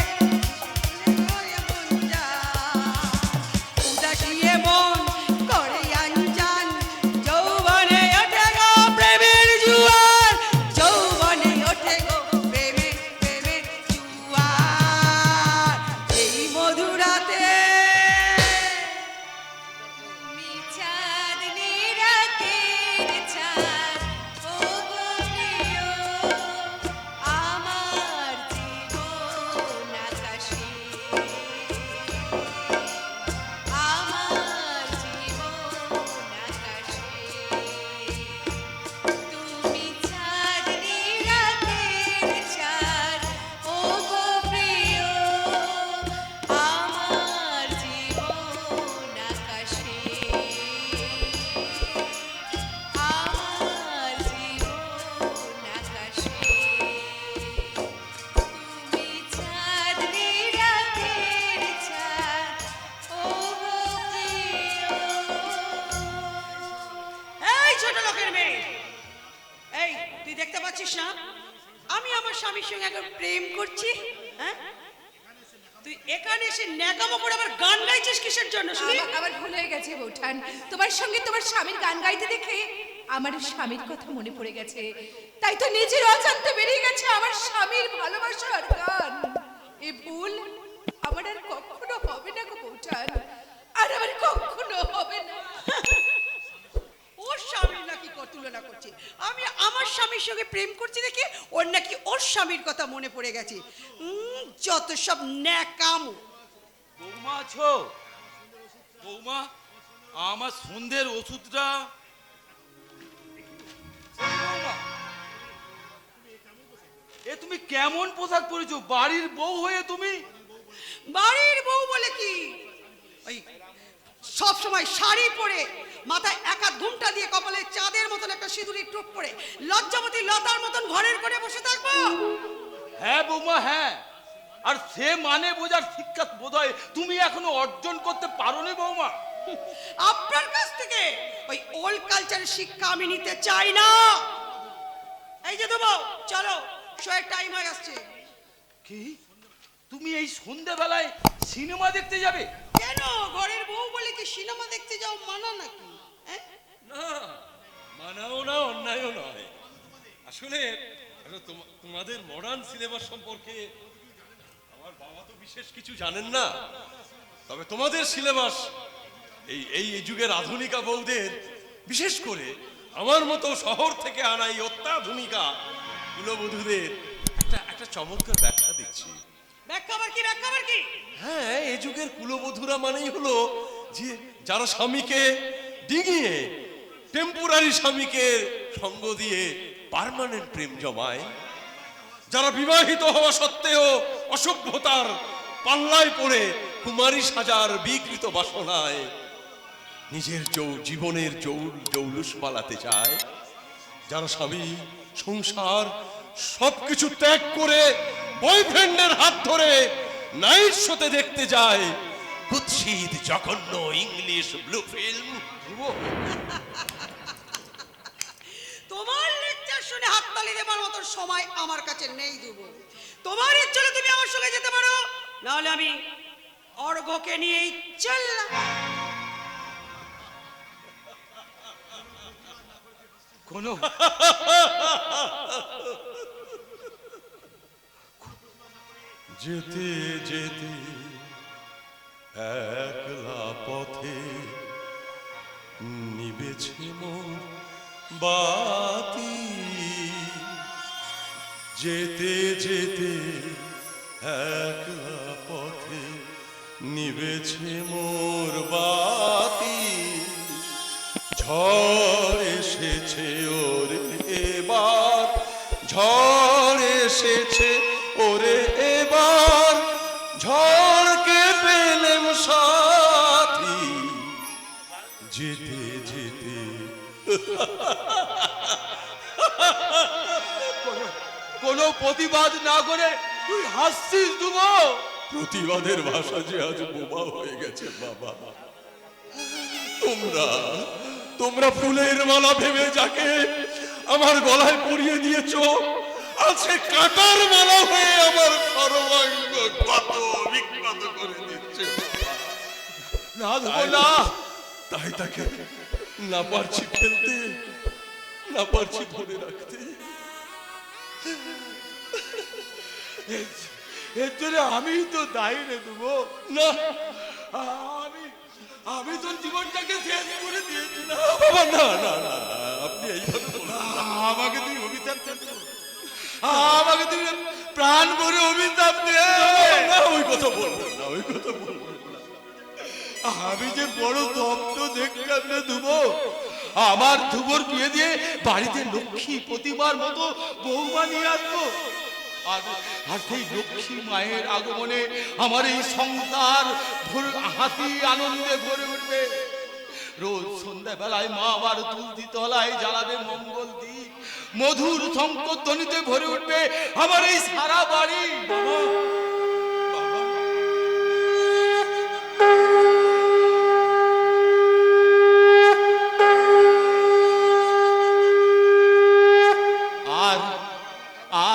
উদাসিয়ে মন করে আনজান, যৌবনে ওঠে গো প্রেমের জোয়ার, যৌবনে ওঠে গো প্রেমের প্রেমের জোয়ার। এই মধুরাতে তুমি চাঁদনি রাতের চাঁদ, ও গো প্রিয়, আমার জীবন আকাশে, আমার জীবন আকাশে। তুমি চাঁদনি রাতের চাঁদ, ও গো প্রিয়, আমার জীবন আকাশে, আমার জীবন আকাশে। তুমি চাঁদনি রাতের চাঁদ, ও গো প্রিয়। এই ছোট লোকের মেয়ে, এই তুই দেখতে পাচ্ছিস না আমি আমার স্বামীর সঙ্গে এখন প্রেম করছি? হ্যাঁ, তুই এখানে এসে ন্যাকামো করে আবার গান গাইছিস কিসের জন্য শুনি? আমার ভুল হয়ে গেছে বৌঠান, তোমার সঙ্গে তোমার স্বামীর গান গাইতে দেখে আমার স্বামীর কথা মনে পড়ে গেছে, তাই তো নিজের অজান্তে বেরিয়ে গেছে আমার স্বামীর ভালোবাসার গান। এ ভুল আমার আর কখনো হবে না গো বৌঠান, আর আমার কখনো হবে না। ওর স্বামীর নাকি তুলনা করছে, আমি আমার স্বামীর সঙ্গে প্রেম করছি দেখে ওর নাকি ওর স্বামীর কথা মনে পড়ে গেছে। যত সব ন্যাকামো। বৌমা আছো? বৌমা, আমার সন্ধ্যের ওষুধটা। বৌমা, এ তুমি কেমন পোশাক পরেছো? বাড়ির বউ হয়ে তুমি? বাড়ির বউ বলে কি, ওই সব সময় শাড়ি পরে, মাথায় একা ঘুমটা দিয়ে, কপালে চাঁদের মতন একটা সিঁদুরের টোপ পরে, লজ্জাবতী লতার মতন ঘরের কোণে বসে থাকবো? হ্যাঁ বৌমা, হ্যাঁ। আর সে মানে বোঝার শিক্ষা বোধহয় তুমি এখনো অর্জন করতে পারোনি বৌমা। আপনার কাছ থেকে ওই ওল্ড কালচারের শিক্ষা আমি নিতে চাই না। এই যে দেবো, চলো, শোয়ের টাইম হয়ে আসছে। কি, তুমি এই সন্ধ্যেবেলায় সিনেমা দেখতে যাবে? কেন, ঘরের বউ বলে কি সিনেমা দেখতে যাও মানা নাকি? না, মানাও না, অন্যায়ও নয়। আসলে তোমাদের মডার্ন সিনেমা সম্পর্কে আমার বাবা তো বিশেষ কিছু জানেন না, তবে তোমাদের সিলেবাস এই এই যুগের আধুনিকা বউদের, বিশেষ করে আমার মতো শহর থেকে আনা এই অত্যাধুনিকা কুলবধূদের একটা চমৎকার ব্যাখ্যা দিচ্ছি। ব্যাখ্যা আবার কি? হ্যাঁ, এ যুগের কুলবধূরা মানেই হলো যে যারা স্বামীকে ডিঙিয়ে টেম্পোরারি স্বামীকে সঙ্গ দিয়ে পার্মানেন্ট প্রেম জমায়, যারা বিবাহিত হওয়া সত্ত্বেও অসভ্যতার পাল্লায় পড়ে কুমারী সাজার বিকৃত বাসনায় নিজের জীবনের জৌলুস পালাতে চায়, যারা স্বামী সংসার সবকিছু ত্যাগ করে বয়ফ্রেন্ডের হাত ধরে নাইট শোতে দেখতে যায় কুৎসিত জঘন্য ইংলিশ ব্লু ফিল্ম। তোমার লেকচার শুনে হাততালি দেবার মতো সময় আমার কাছে নেই দেব। তোমার ইচ্ছে হলে তুমি আমার সঙ্গে যেতে পারো, নাহলে আমি অর্ঘ্যকে নিয়েই চললাম। কোনো যেতে যেতে একলা পথে নিবেছে মোর বাতি, যেতে যেতে একলা পথে নিবেছে মোর বাতি, ঝড় এসেছে ওরে এবার, ঝড় এসেছে ওরে এবার, ঝড়কে পেলেম সাথী, যেতে যেতে। কোনো প্রতিবাদ না করে তুই হাসছিস দুবো? প্রতিবাদের ভাষা যে আজ বোবা হয়ে গেছে বাবা। তোমরা ফুলের মালা ভেবে যাকে আমার গলায় পরিয়ে দিয়েছো, আছে কাঁটার মালা হয়ে আমার সর্বাঙ্গ ক্ষত বিক্ষত করে দিচ্ছে। না দুবো না, তাই তাকে না পারছি ফেলতে, না পারছি ধরে রাখতে। এর জন্য আমি তো দায়ী রে দুবো। না, আমি তোর জীবনটাকে শেষ করে দিয়েছি না বাবা, না না না, আপনি এইভাবে বলবেন না। আমাকে তুই অভিশাপ দে, আমাকে তুই প্রাণ ভরে অভিশাপ দে। না, ওই কথা বলবেন না, ওই কথা বলবেন না। আমি যে বড় তপ্ত দেখলাম না ধুবো, আমার ধুবোর বিয়ে দিয়ে বাড়িতে লক্ষ্মী প্রতিবার মতো বৌমা নিয়ে আসবো, আর সেই লক্ষ্মী মায়ের আগমনে আমার এই সংসার হাসি আনন্দে ভরে উঠবে। রোজ সন্ধ্যাবেলায় মা আবার তুলসী তলায় জ্বালাবে মঙ্গল দ্বীপ, মধুর শঙ্করধ্বনিতে ভরে উঠবে আমার এই সারা বাড়ি।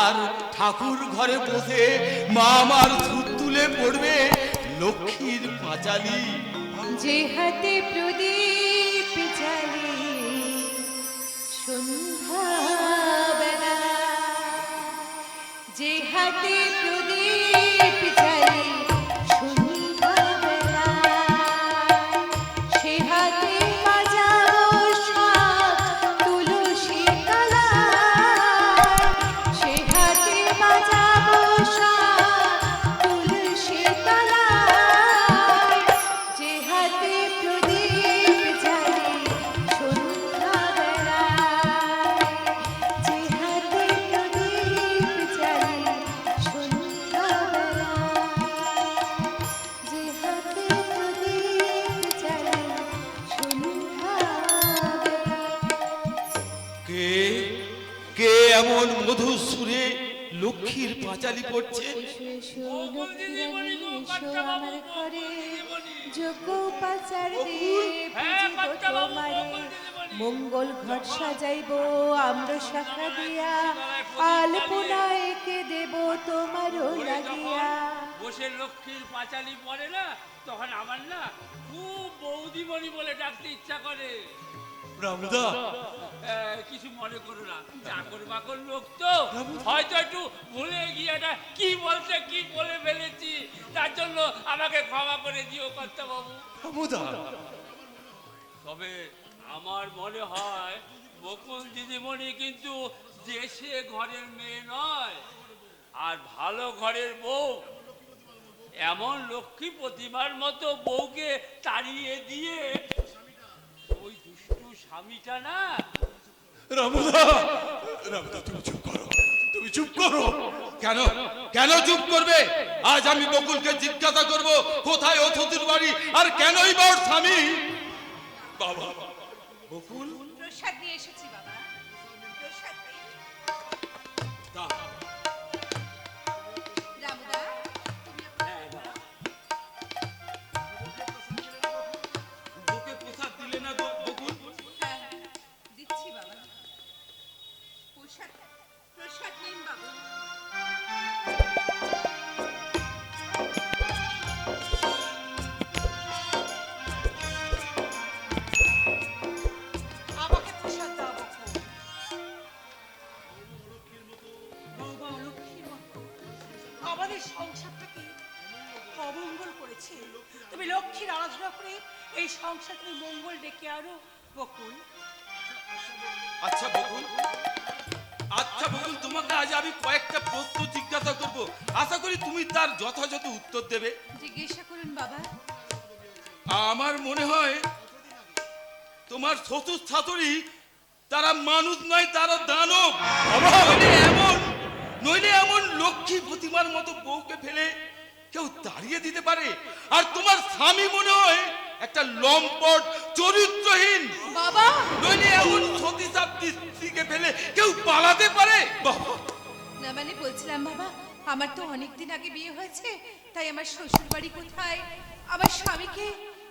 আর ঠাকুর ঘরে বসে মা আমার ধূপ তুলে পড়বে লক্ষ্মীর পাঁচালি। যে হাতে প্রদীপ জ্বালে সন্ধ্যাবেলা, যে হাতে প্রদীপ জ্বালে সন্ধ্যাবেলা, সে হাতে বাজাবো শাঁখ তুলসী তলায়, সে হাতে বাজাবো শাঁখ তুলসী তলায়, যে হাতে প্রদীপ জ্বালে সন্ধ্যাবেলায়, যে হাতে প্রদীপ জ্বালে সন্ধ্যাবেলায়, যে হাতে প্রদীপ জ্বালে সন্ধ্যাবেলায়। কে কে এমন মধুর সুরে লক্ষ্মীর পাঁচালি পড়ছে? আমার ঘরে যোগ্য উপাচার দিয়ে পুজিব তোমারে, মঙ্গল ঘট সাজাইব আমরা শাখা দিয়া, আলপনা এঁকে দেব তোমারও লাগিয়া। বসে লক্ষ্মীর পাঁচালি পড়ে না, তখন আমার না খুব বৌদিমণি বলে ডাকতে ইচ্ছা করে। রামদা, কিছু মনে করো না, চাকর বাকর লোক তো হয়তো একটু ভুলে গিয়ে এটা কি বলতে কি বলে ফেলেছি, তার জন্য আমাকে ক্ষমা করে দিও কর্তাবাবু। রামদা, তবে আমার মনে হয় বকুল দিদিমণি কিন্তু দেশে ঘরের মেয়ে নয়, আর ভালো ঘরের বউ। এমন লক্ষ্মী প্রতিমার মতো বউকে তাড়িয়ে দিয়ে ওই দুষ্টু স্বামীটা না। রামুদা, রামুদা তুমি চুপ করো, তুমি চুপ করো। কেন কেন চুপ করবে? আজ আমি বকুলকে জিজ্ঞাসা করব কোথায় ও শ্বশুর বাড়ি, আর কেনই বা ওর স্বামী। বাবা, বকুল প্রসাদ নিয়ে এসেছি বাবা, প্রসাদ নিয়ে। রামুদা, তুমি ওকে প্রসাদ দিলে না বকুল? হ্যাঁ, দিচ্ছি বাবা। প্রসাদ প্রসাদ নিন বাবু। আমাকে প্রসাদ দাও বকুল। বৌমা অলক্ষীর মতো আমাদের সংসারটাকে অমঙ্গল করেছে। তুমি লক্ষ্মীর আরাধনা করে এই সংসার তুমি মঙ্গল ডেকে আনো বকুল। আচ্ছা বকুল, আচ্ছা বকুল, তোমাকে আজ আমি কয়েকটা প্রশ্ন জিজ্ঞাসা করব, আশা করি তুমি তার যথাযথ উত্তর দেবে। জিজ্ঞাসা করুন বাবা। আমার মনে হয় তোমার শ্বশুর শাশুড়ি তারা মানুষ নয়, তারা দানব। নইলে এমন লক্ষ্মী প্রতিমার মতো বউকে ফেলে কেউ তাড়িয়ে দিতে পারে? আর তোমার স্বামী মনে হয় একটা লম্পট চরিত্রহীন বাবা, নইলে এমন সতীসাপ স্ত্রীকে ফেলে কেউ পালাতে পারে? বাবা, না মানে বলছিলাম বাবা, আমার তো অনেকদিন আগে বিয়ে হয়েছে, তাই আমার শ্বশুর বাড়ি কোথায়, আমার স্বামীকে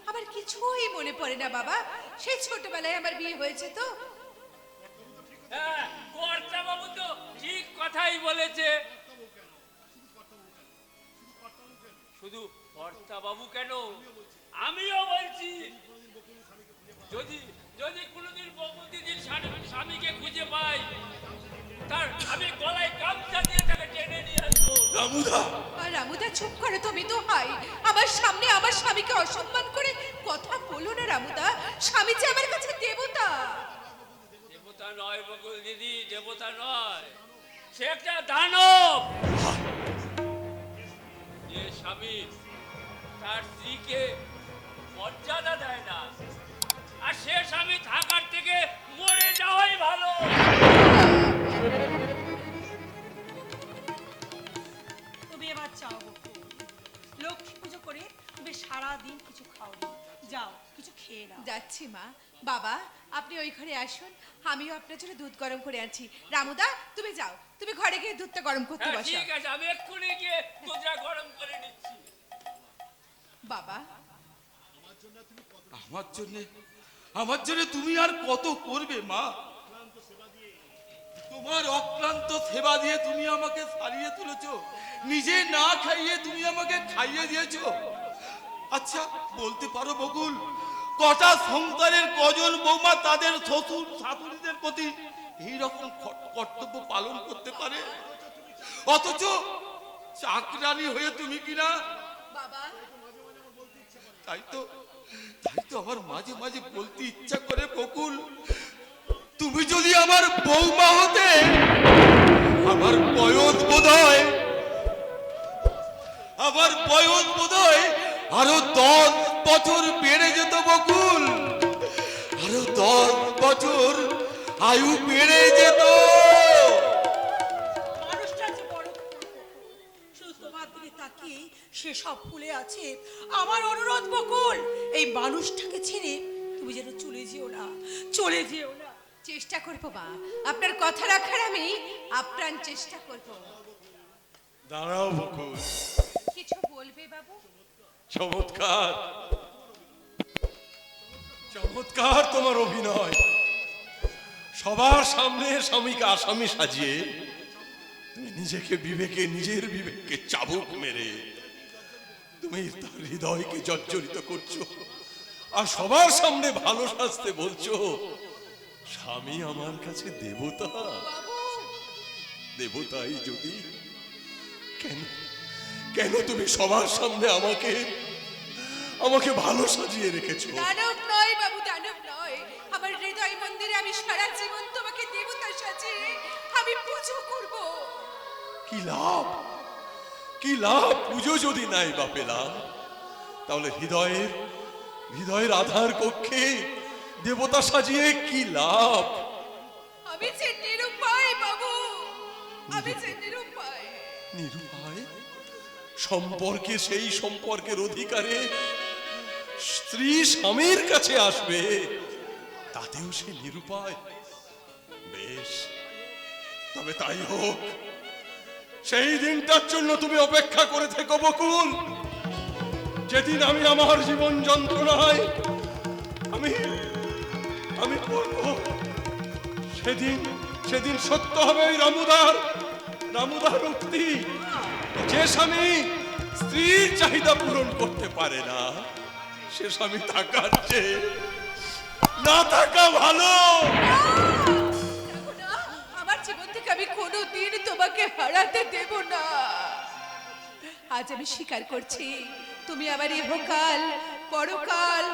আমার কিছুই মনে পড়ে না বাবা। সেই ছোটবেলায় আমার বিয়ে হয়েছে তো। হ্যাঁ, কর্তা বাবু তো ঠিক কথাই বলেছে। শুধু কর্তা বাবু কেন, আমিও বলছি, যদি যদি কোনোদিন বকুল দিদির স্বামীকে খুঁজে পাই, তার আমি গলায় গামছা দিয়ে তাকে টেনে নিয়ে আসবো। রামুদা, আর রামুদা চুপ করে, তুমি তো হাই আমার সামনে আমার স্বামীকে অসম্মান করে কথা বলো না রামুদা। স্বামী যে আমার কাছে দেবতা। দেবতা নয় বকুল দিদি, দেবতা নয়, সে একটা দানব। যে স্বামী তার স্ত্রীকে মর্যাদা দেয় না, আর সে স্বামী থাকার থেকে মরে যাওয়াই ভালো। তুমি এবার চাও বকুল, লক্ষ্মী পুজো করে তুমি সারাদিন কিছু খাওনি, যাও কিছু খেয়ে নাও। যাচ্ছি মা। বাবা, আপনি ওই ঘরে আসুন, আমিও আপনার জন্য দুধ গরম করে আনছি। রামুদা, তুমি যাও, তুমি ঘরে গিয়ে দুধটা গরম করতে হ্যাঁ, বসো। ঠিক আছে, আমি এক্ষুনি গিয়ে দুধটা গরম করে নিচ্ছি। বাবা, আমার জন্য তুমি আর কত করবে মা? তোমার অক্লান্ত সেবা দিয়ে তুমি আমাকে সারিয়ে তুলেছো, নিজে না খাইয়ে তুমি আমাকে খাইয়ে দিয়েছো। আচ্ছা বলতে পারো বকুল, কটা সংসারের কজন বৌমা তাদের শ্বশুর শাশুড়িদের প্রতি এইরকম কর্তব্য পালন করতে পারে? অথচ চাকরানি হয়ে তুমি কিনা। বাবা, তাই তো আমার মাঝে মাঝে বলতে ইচ্ছা করে বকুল, তুমি যদি আমার বৌমা হতে, আমার বয়স বোধহয় আরো 10 বছর বেড়ে যেত বকুল, আরো 10 বছর আয়ু বেড়ে যেত। মানুষটা যে বড় শুধু তোমার দিকে তাকিয়ে সে সব ভুলে আছে। আমার অনুরোধ বকুল, এই মানুষটাকে ছেড়ে তুমি যেন চলে যেও না, চলে যেও না। চেষ্টা করবো মা, আপনার কথা রাখার আমি আপ্রাণ চেষ্টা করবো। দাঁড়াও বকুল, কিছু বলবে বাবু? চমৎকার চমৎকার তোমার অভিনয়। সবার সামনে স্বামীকে আসামি সাজিয়ে তুমি নিজের বিবেককে চাবুক মেরে তুমি তার হৃদয়কে জর্জরিত করছো, আর সবার সামনে ভালো সাজতে বলছো স্বামী আমার কাছে দেবতা। দেবতাই যদি, কেন তুমি সবার সামনে আমাকে ভালো সাজিয়ে রেখেছো? দানব নয় বাবু, দানব নয়। আমার হৃদয় মন্দিরে আমি আমি সারা জীবন তোমাকে দেবতা সাজিয়ে আমি পুজো করব। কি লাভ, কি লাভ পুজো যদি নাই বা পেলাম, তাহলে হৃদয়ের আধার কক্ষে দেবতা সাজিয়ে কি লাভ? আমি যে নিরুপায় বাবু, আমি যে নিরুপায়। নিরুপায় সম্পর্কে, সেই সম্পর্কের অধিকারে স্ত্রী স্বামীর কাছে আসবে, তাতেও সে নিরুপায়। বেশ, তবে তাই হোক। সেই দিনটার জন্য তুমি অপেক্ষা করে থেকো বকুল, যেদিন আমি আমার জীবন যন্ত্রণায় আমি পড়ব। সেদিন সত্য হবে ওই রামুদার উক্তি, যে স্বামী স্ত্রীর চাহিদা পূরণ করতে পারে না, সে স্বামী থাকার চেয়ে না থাকা ভালো। আমার জীবন থেকে আমি কোনোদিন তোমাকে হারাতে দেব না। আজ আমি স্বীকার করছি, তুমি আমার ইহকাল পরকাল,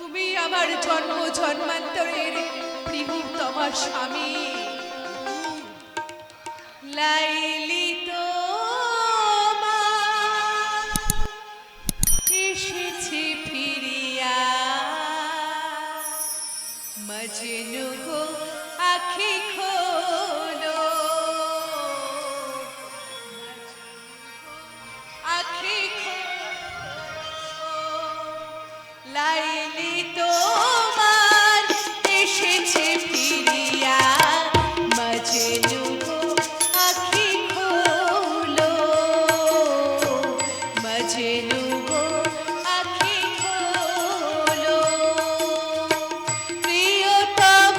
তুমি আমার জন্ম জন্মান্তরের প্রিয়তম স্বামী। লাইলি তো এসেছে ফিরিয়া, মজনু গো আখি খোলো, আখি খোলো। লাইলি তোমার এসেছে ফিরিয়া, মজনু গো আখি খোলো, মজনু গো আখি খোলো। প্রিয়তম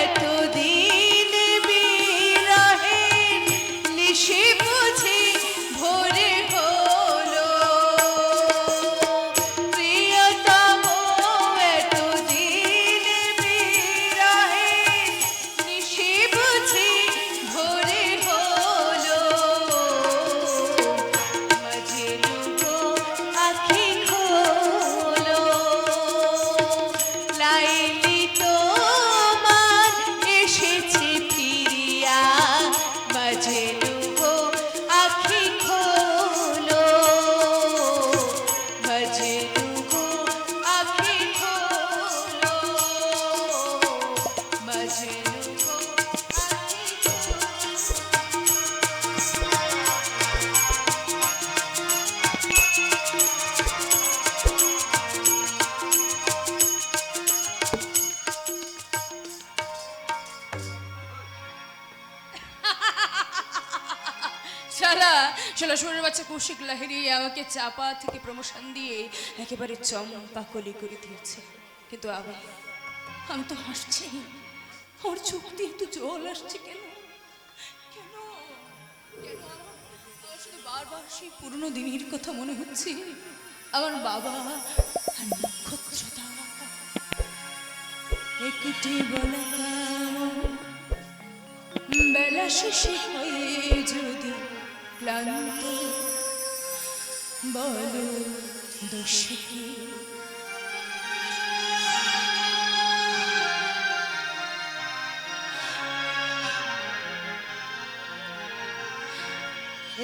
এতদিন বিরহে নিশি বুঝি ভোরে হলো, প্রিয়তম এতদিন বিরহে নিশি বুঝি ভোরে হলো, মজনু গো আখি খোলো। লাইলি তোমার এসেছে ফিরিয়া, মজনু গো আখি খোলো, মজনু গো আখি খোলো, মজনু গো আখি খোলো। শালা শোনের বাচ্চা কৌশিক লাহিড়ী আমাকে চাপা থেকে প্রমোশন দিয়ে একেবারে চম্পা কলি করে দিয়েছে, কিন্তু আমি তো হাসছি, আমার চোখ দিয়ে তো জল আসছে। কেন কেন কেন আমার শুধু বারবার সেই পুরনো দিনের কথা মনে হচ্ছে, আমার বাবা আর নক্ষত্রতা। একটি বলা বেলা শেষে হয়ে যদি ক্লান্ত, বলো দোষ কি?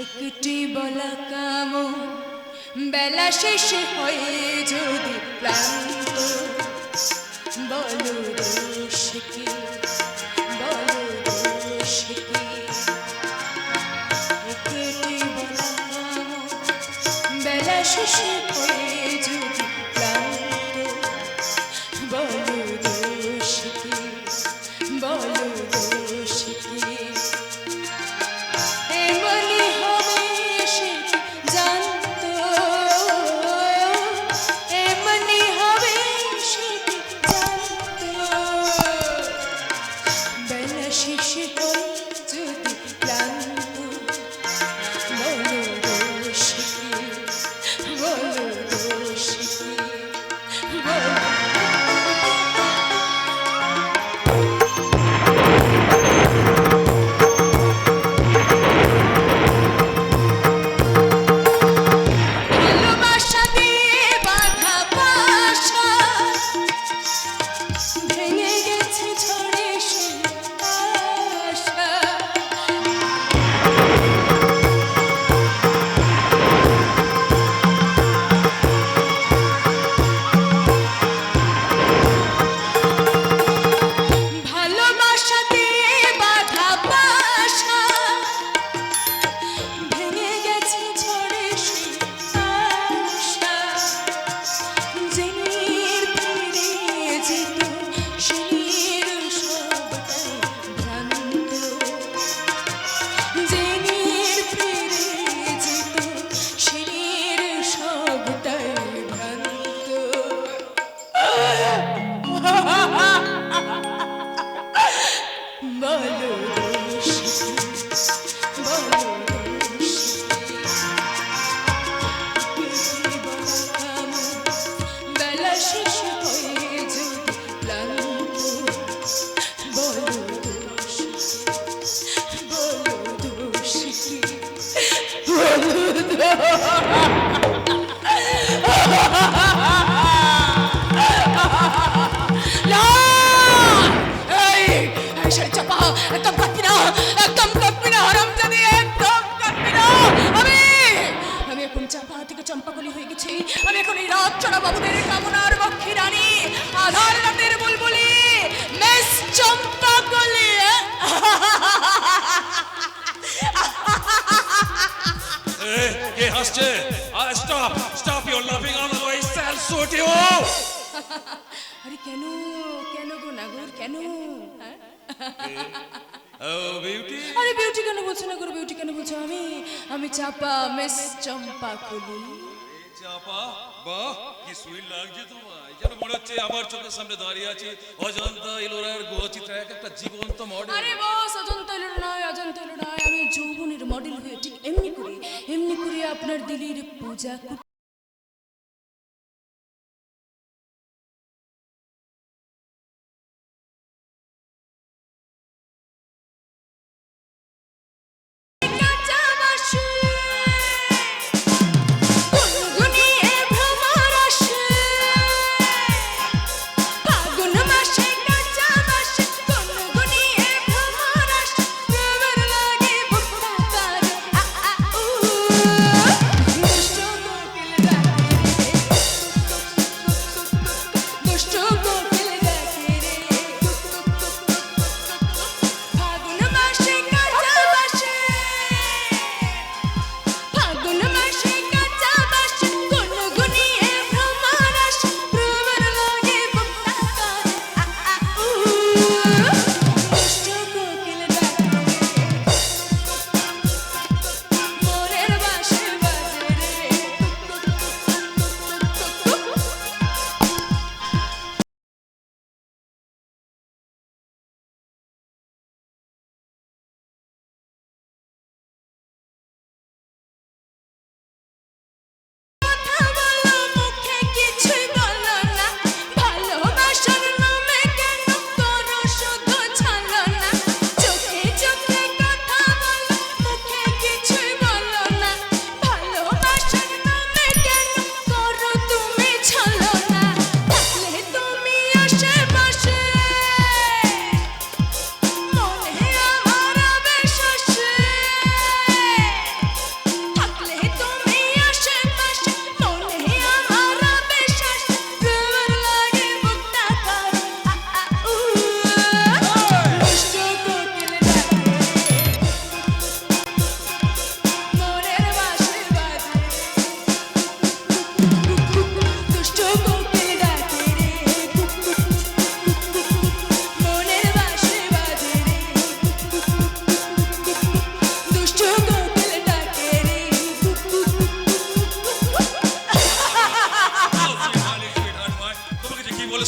একটি বলা কাম বেলা শেষে হয়ে যদি ক্লান্ত, বলো দোষ কি? বলো দোষ কি? একটি বলা কাম বেলা শেষে হয়ে যদি ক্লান্ত, বলো দোষ কি? বলো দোষ কি? এমনি হবে সে জানতো, এমনি হবে সে জানতো, বেলা শেষে হয়ে যদি ক্লান্ত, বলো দোষ কি? বলো দোষ কি? রাগ তাই ভ্রান্ত বলো দোষী, বলো দোষী। কিছুই বলা কামনা, বেলা শেষ হয়ে যদি ক্লান্ত বলো দোষী, বলো দোষী, একদম কাঁদবি না, একদম কাঁদবি না হারামজাদি, একদম কাঁদবি না। আমি এখন চাপা থেকে চম্পাকলি হয়ে গেছি। আমি এখন এই রাত চড়া বাবুদের কামনার পক্ষী রানী, আধার রাতের বুলবুলি, মিস চম্পাকলি। কে হাসছে? স্টপ স্টপ ইউর লাফিং, আদারওয়াইজ আইল শুট ইউ। আরে কেন কেন গো নাগর, কেন? হ্যাঁ? ও বিউটি, আরে বিউটি কেন বলছো না গো, বিউটি কেন বলছো? আমি চাপা, মিস চম্পাকলি। চাপা, বাহ কি সুইট লাগছে তোমায়, যেন মনে হচ্ছে আমার চোখের সামনে দাঁড়িয়ে আছে অজন্তা ইলোরার গুহচিত্র এক একটা জীবন্ত মডেল। আরে বস, অজন্তা এলো নয়, অজন্তা এলো নয়, আমি যৌবনের মডেল হয়ে ঠিক এমনি করে আপনার দিলির পূজা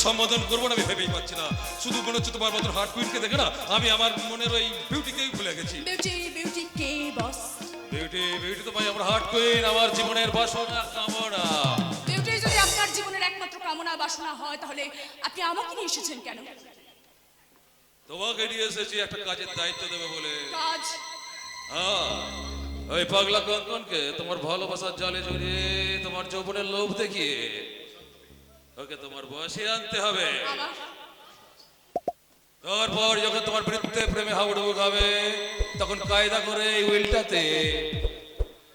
সম্বোধন করবো না আমি ভেবেই পাচ্ছি না। শুধু মনে হচ্ছে তোমার মতন হার্ট কুইনকে দেখে না আমি আমার মনের ওই বিউটিকেই ভুলে গেছি। বিউটি কে বস? বিউটি তো ভাই আমার হার্ট কুইন, আমার জীবনের বাসনা কামনা। বিউটি যদি আপনার জীবনের একমাত্র কামনা বাসনা হয় তাহলে আপনি আমাকে নিয়ে এসেছেন কেন? তোমাকে নিয়ে এসেছি একটা কাজের দায়িত্ব দেবে বলে। কাজ? হ্যাঁ, ওই পাগলা কঙ্কনকে তোমার ভালোবাসার জালে জড়িয়ে তোমার যৌবনের লোভ দেখিয়ে ওকে তোমার বয়সে আনতে হবে। তারপর যখন তোমার বৃত্তে প্রেমে হাবুডুবু খাবে তখন কায়দা করে এই উইলটাতে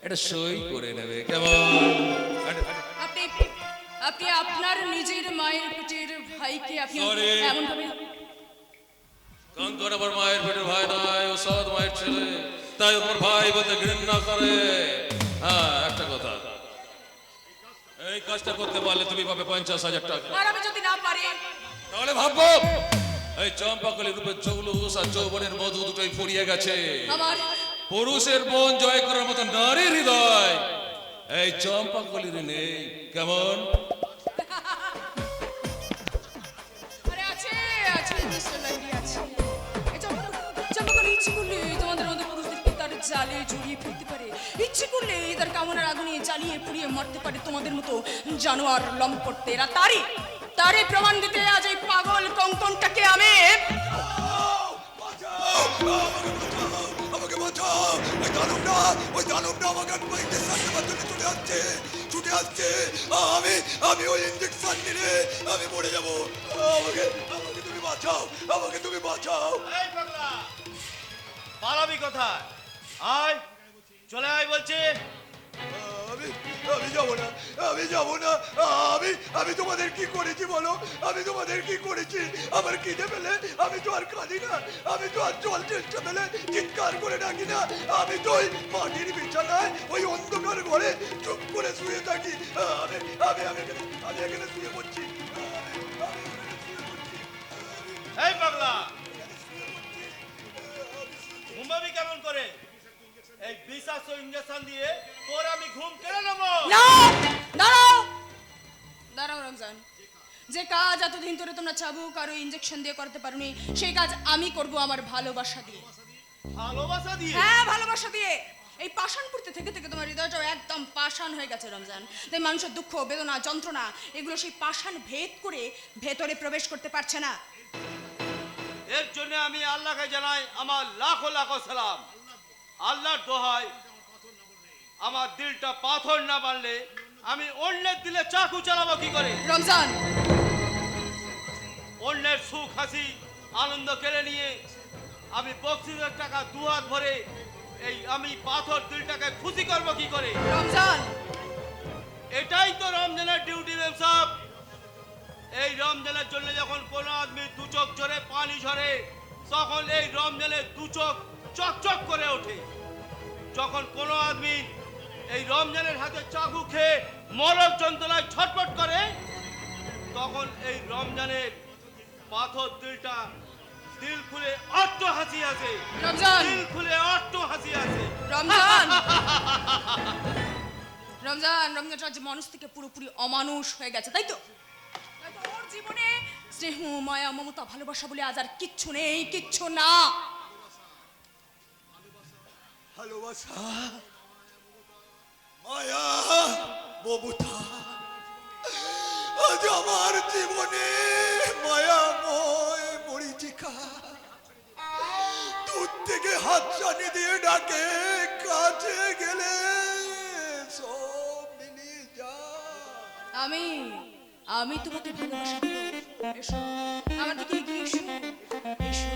এটা সই করে নেবে। কেমন? আপনি আপনার নিজের মায়ের পেটের ভাইকে আপনি এমন ভাবে? কঙ্কন আমার মায়ের পেটের ভাই নয়, ও সৎ মায়ের ছেলে, তাই ওর ভাই বলতে ঘৃণা করে। হ্যাঁ, একটা কথা, এই কাজটা করতে পারলে তুমি পাবে 50,000 টাকা। আর আমি যদি না পারি তাহলে ভাববো এই চম্পাকলি রূপে চৌলুস আর যৌবনের মধু দুটোই ফুরিয়ে গেছে। আমার পুরুষের মন জয় করার মতো নারীর হৃদয় এই চম্পা কলির নেই কেমন? আরে আছে আছে মিস্টার লাহিড়ী আছে। এই চম্পা ইচ্ছে করলে তোমাদের মতো পুরুষদেরকে তার জালে জড়িয়ে ফেলতে পারে, ইচ্ছে করলে তার কামনার আগুনে জ্বালিয়ে পুড়িয়ে মারতে পারে তোমাদের মতো জানোয়ার লম্পটদের। আর তারই প্রমাণ দিতে আজ এই পাগল কঙ্কনটাকে আমি আমাকে বাঁচাও! ওই দানবটা আমাকে ইঞ্জেকশন দেওয়ার জন্য ছুটে আসছে। আমি ওই ইঞ্জেকশন নিলে আমি মরে যাবো। আমাকে তুমি বাঁচাও। এই পাগলা, পালাবি কোথায়? আয়, চলে আয় বলছি। আমি যাবো না। আমি তোমাদের কি করেছি বলো? আমি তোমাদের কি করেছি? আমার খিদে পেলে আমি তো আর কাঁদি না, আমি তো আর জল চেষ্টা পেলে চিৎকার করে ডাকি না। আমি তো ওই মাটির বিছানায় ওই অন্ধকার ঘরে চুপ করে শুয়ে থাকি। আমি এখানে শুয়ে পড়ছি। এই পাগলা, ঘুমাবি কেমন করে? এই বিষাক্ত ইঞ্জেকশন দিয়ে তোর আমি ঘুম কেড়ে নেবো। দাঁড়াও রমজান, যে কাজ এতদিন ধরে তোমরা চাবুক আর ইঞ্জেকশন দিয়ে করতে পারোনি সেই কাজ আমি করব আমার ভালোবাসা দিয়ে। ভালোবাসা দিয়ে? হ্যাঁ, ভালোবাসা দিয়ে। এই পাষাণ পড়তে থেকে থেকে তোমার হৃদয়টাও একদম পাষাণ হয়ে গেছে রমজান। তাই মানুষের দুঃখ বেদনা যন্ত্রণা এগুলো সেই পাষাণ ভেদ করে ভেতরে প্রবেশ করতে পারছে না। এর জন্য আমি আল্লাহকে জানাই আমার লাখো লাখো সালাম। আল্লাহর দোহাই, আমার দিলটা পাথর না বানলে আমি অন্যের দিলে চাকু চালাবো কি করে? রমজান, অন্যের সুখ হাসি আনন্দ কেড়ে নিয়ে আমি বক্সিসের টাকা দুহাত ভরে আমি পাথর দিলটাকে খুশি করবো কি করে? রমজান, এটাই তো রমজানের ডিউটি ম্যাম সাহেব। এই রমজানের জন্য যখন কোনো আদমি দু চোখ ঝরে পানি ঝরে, তখন এই রমজানের দু চোখ চকচক করে ওঠে। যখন কোনো আদমি এই রমজানের হাতে চাকু খেয়ে মরক যন্ত্রণায় ছটফট করে, তখন এই রমজানের পাথর দিলটা দিল খুলে অট্ট হাসি আসে। রমজান, দিল খুলে অট্ট হাসি আসে। রমজান, রমজানটা আজ মানুষ থেকে পুরোপুরি অমানুষ হয়ে গেছে, তাই তো? ওর জীবনে স্নেহ মায়া মমতা ভালোবাসা বলে আজ আর কিচ্ছু নেই, কিচ্ছু না। ভালোবাসা, মায়া, মমতা আজ আমার জীবনে মায়াময় মরীচিকা। দূর থেকে হাত ছানি দিয়ে ডাকে, কাছে গেলে সব মিলিয়ে যায়। আমি তোমাকে ভালোবাসা দেব। এসো আমার দিকে এগিয়ে এসো, এসো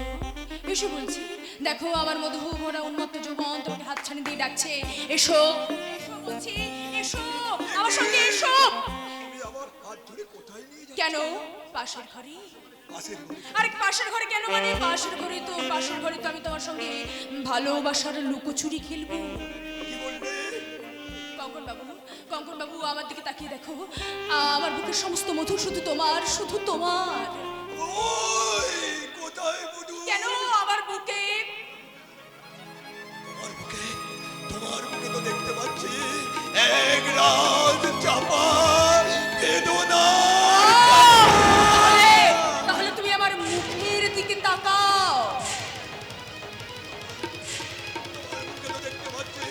এসো বলছি। দেখো আমার মধু ভরা উন্মত্ত যৌবন তোমাকে হাতছানি দিয়ে ডাকছে। এসো এসো বলছি, এসো আমার সঙ্গে এসো। তুমি আমার হাত ধরে কোথায় নিয়ে যাচ্ছ? কেন? পাশের ঘরে। পাশের ঘরে? আরে পাশের ঘরে কেন? মানে পাশের ঘরে তো আমি তোমার সঙ্গে ভালোবাসার লুকোচুরি খেলবো। কি বলবে? কঙ্কন বাবু আমার দিকে তাকিয়ে দেখো। আমার বুকের সমস্ত মধু শুধু তোমার, শুধু তোমার। ওই কোথায় মধু? কেন আমার বুকে? তোমার বুকে তো দেখতে পাচ্ছি এক রাত চাপা বেদনা। তাহলে তুমি আমার মুখের দিকে তাকাও। তোমার বুকে তো দেখতে পাচ্ছি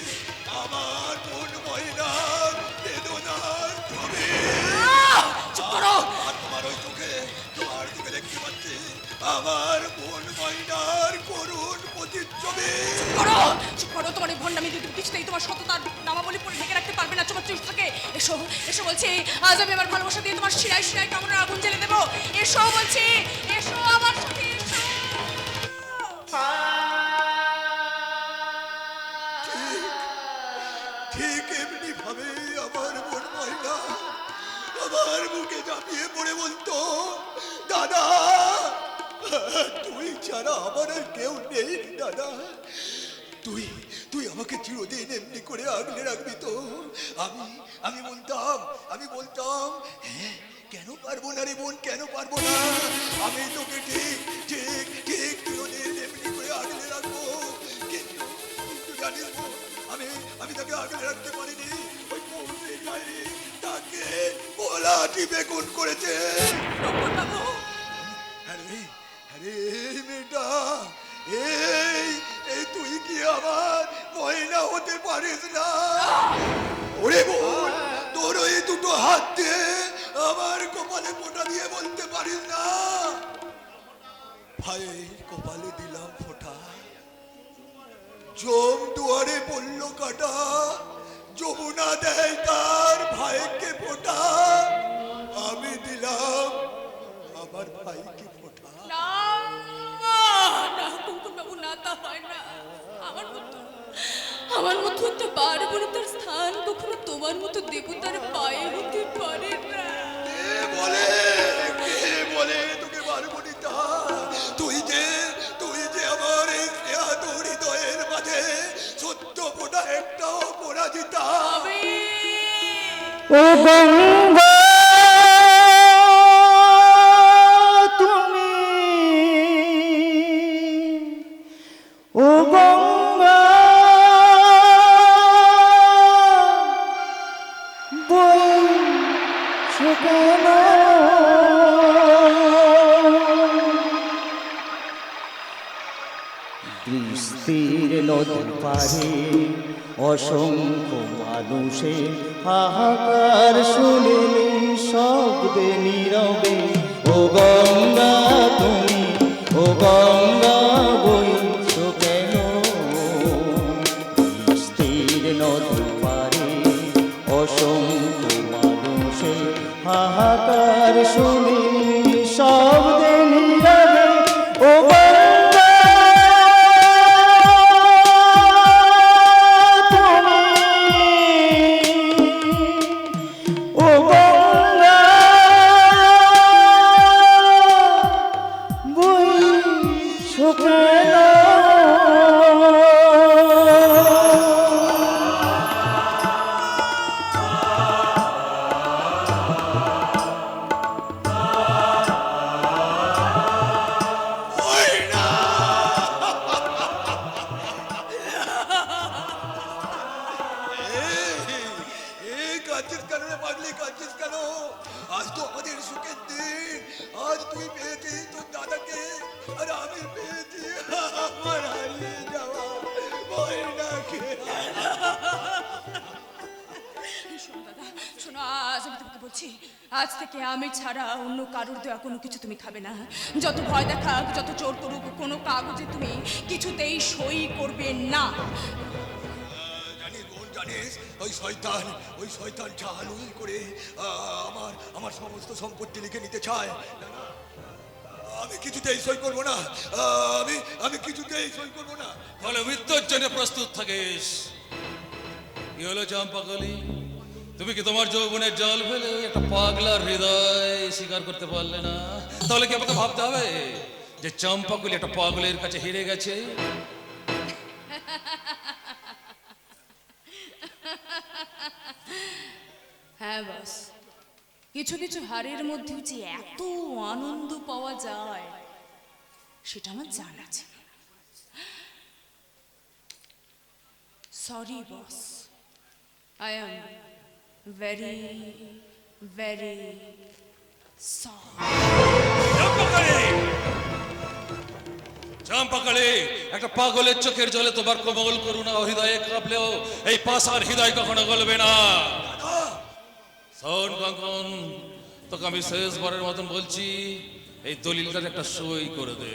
আমার মন ময়নার বেদনার ছবি। চুপ করো। তোমার চোখে দেখতে পাচ্ছি আমার মন ময়নার করুণ প্রতিচ্ছবি। চুপ করো, তোমার এই ভণ্ডামি দুটো কিছুতেই তোমার সততার নামাবলী পরে ঢেকে রাখতে পারবে না। তোমার চুপ থাকে। এসো এসো বলছি, আজ আমি আমার ভালোবাসা দিয়ে তোমার শিরায় শিরায় কামনার আগুন জ্বেলে দেবো। এসো বলছি, এসো আমার সাথে এসো। ঠিক এমনি ভাবে আমার মন ময়না আমার বুকে ঝাঁপিয়ে পড়ে বলতো, দাদা তুই ছাড়া আমার আর কেউ নেই দাদা। তুই আমাকে চিরদিন এমনি করে আগলে রাখবি তো? আমি বলতাম হ্যাঁ, কেন পারবো না রে বোন, কেন পারবো না? আমি তোকে ঠিক ঠিক ঠিক চিরদিন এমনি করে আগলে রাখবো। কিন্তু জানিস বোন, আমি তাকে আগলে রাখতে পারিনি। ওই বলবে গায়ে তাকে গলা টিপে খুন করেছে। আরে আরে এই মেয়েটা, এই এই তুই কি আমার মহিলা হতে পারিস না? ওরে বোন, তোর ওই দুটো হাত দিয়ে আমার কপালে ফোঁটা দিয়ে বলতে পারিস না ভাইয়ের কপালে দিলাম ফোঁটা, জম দুয়ারে পড়ল কাটা, যমুনা দেয় তার ভাইকে ফোঁটা, আমি দিলাম আমার ভাইকে ফোঁটা। না না কুমকুম বাবু, না তা হয় না। আমার মতো একটা পার্বণতার স্থান কখনো তোমার মতো দেবতার পায়ে হতে পারে না। কে বলে তোকে পার্বণিতা? তুই যে আমার এই স্নেহাত হৃদয়ের মাঝে সত্য ফোঁটা একটাও পরাজিতা। ও গঙ্গা তুমি, ও গঙ্গা বইছো কেন? বৃষ্টির নদীর পাড়ে অসংখ্য মানুষের হাহাকার শুনে শব্দে নীরবে। ও গঙ্গা তুমি, ও গঙ্গা বইছো কেন? বৃষ্টির নদীর পাড়ে অসংখ্য মানুষের হাহাকার শুনে শব্দে নীরবে। ও কাঁদছিস কেন রে পাগলি, কাঁদছিস কেন? আজ তো আমাদের সুখের দিন। আজ তুই পেয়েছিস তোর দাদাকে, আর আমি পেয়েছি আমার হারিয়ে যাওয়া ময়নাকে। শোনো দাদা, শোনো, আজ আমি তোমাকে বলছি, আজ থেকে আমি ছাড়া অন্য কারোর দেওয়া কোনো কিছু তুমি খাবে না। যত ভয় দেখাক, যত জোর করুক, কোনো কাগজে তুমি কিছুতেই সই করবে না। জানিস বোন, জানিস ওই শয়তান জাহালুল করে আমার সমস্ত সম্পত্তি লিখে নিতে চায়। আমি কিছুতেই সই করবো না, আমি কিছুতেই সই করবো না। তাহলে মৃত্যুর জন্য প্রস্তুত থাকিস। কি হলো চম্পাকলি, তুমি কি তোমার যৌবনের জল ফেলে একটা পাগলার হৃদয় স্বীকার করতে পারলে না? তাহলে কি আমাকে ভাবতে হবে যে চম্পাকলি একটা পাগলের কাছে হেরে গেছে? হ্যাঁ বস, কিছু কিছু হারের মধ্যেও যে এত আনন্দ পাওয়া যায় সেটা আমার জানা ছিল। Sorry boss, I am very very sorry. Champakali, একটা পাগলের চোখের জলে তোমার কোমল করুণা হৃদয়ে কাঁপলেও এই পাষাণ হৃদয় কখনো গলবে না। শোন কঙ্কন, তোকে আমি শেষবারের মতন বলছি, এই দলিলটার একটা সই করে দে।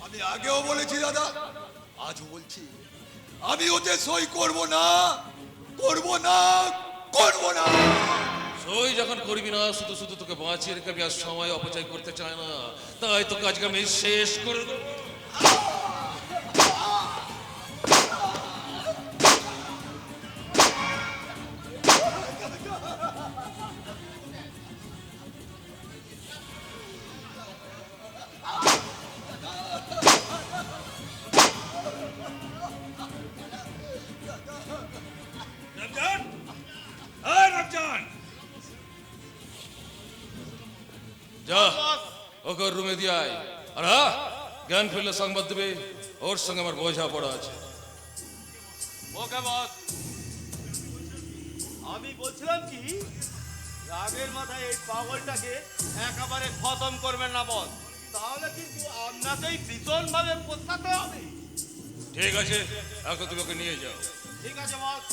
আমি আগেও বলেছি দাদা, আজও বলছি, আমি ওতে সই করব না, করব না, করব না। সই যখন করবি না, শুধু শুধু তোকে বাঁচিয়ে রেখে আমি আর সময় অপচয় করতে চাই না, তাই তোকে আজকে আমি শেষ করে দেবো। যা ওকে রুমে দিয়ে আয়, আর হ্যাঁ, জ্ঞান ফিরলে সংবাদ দেবে, ওর সঙ্গে আমার বোঝা পড়া আছে। ওকে বস। আমি বলছিলাম কি, রাগের মাথায় এই পাগলটাকে একেবারে খতম করবেন না বস, তাহলে কিন্তু আপনাকেই ভীষণ ভাবে পোষাতে হবে। ঠিক আছে, এখন তুমি ওকে নিয়ে যাও। ঠিক আছে বস।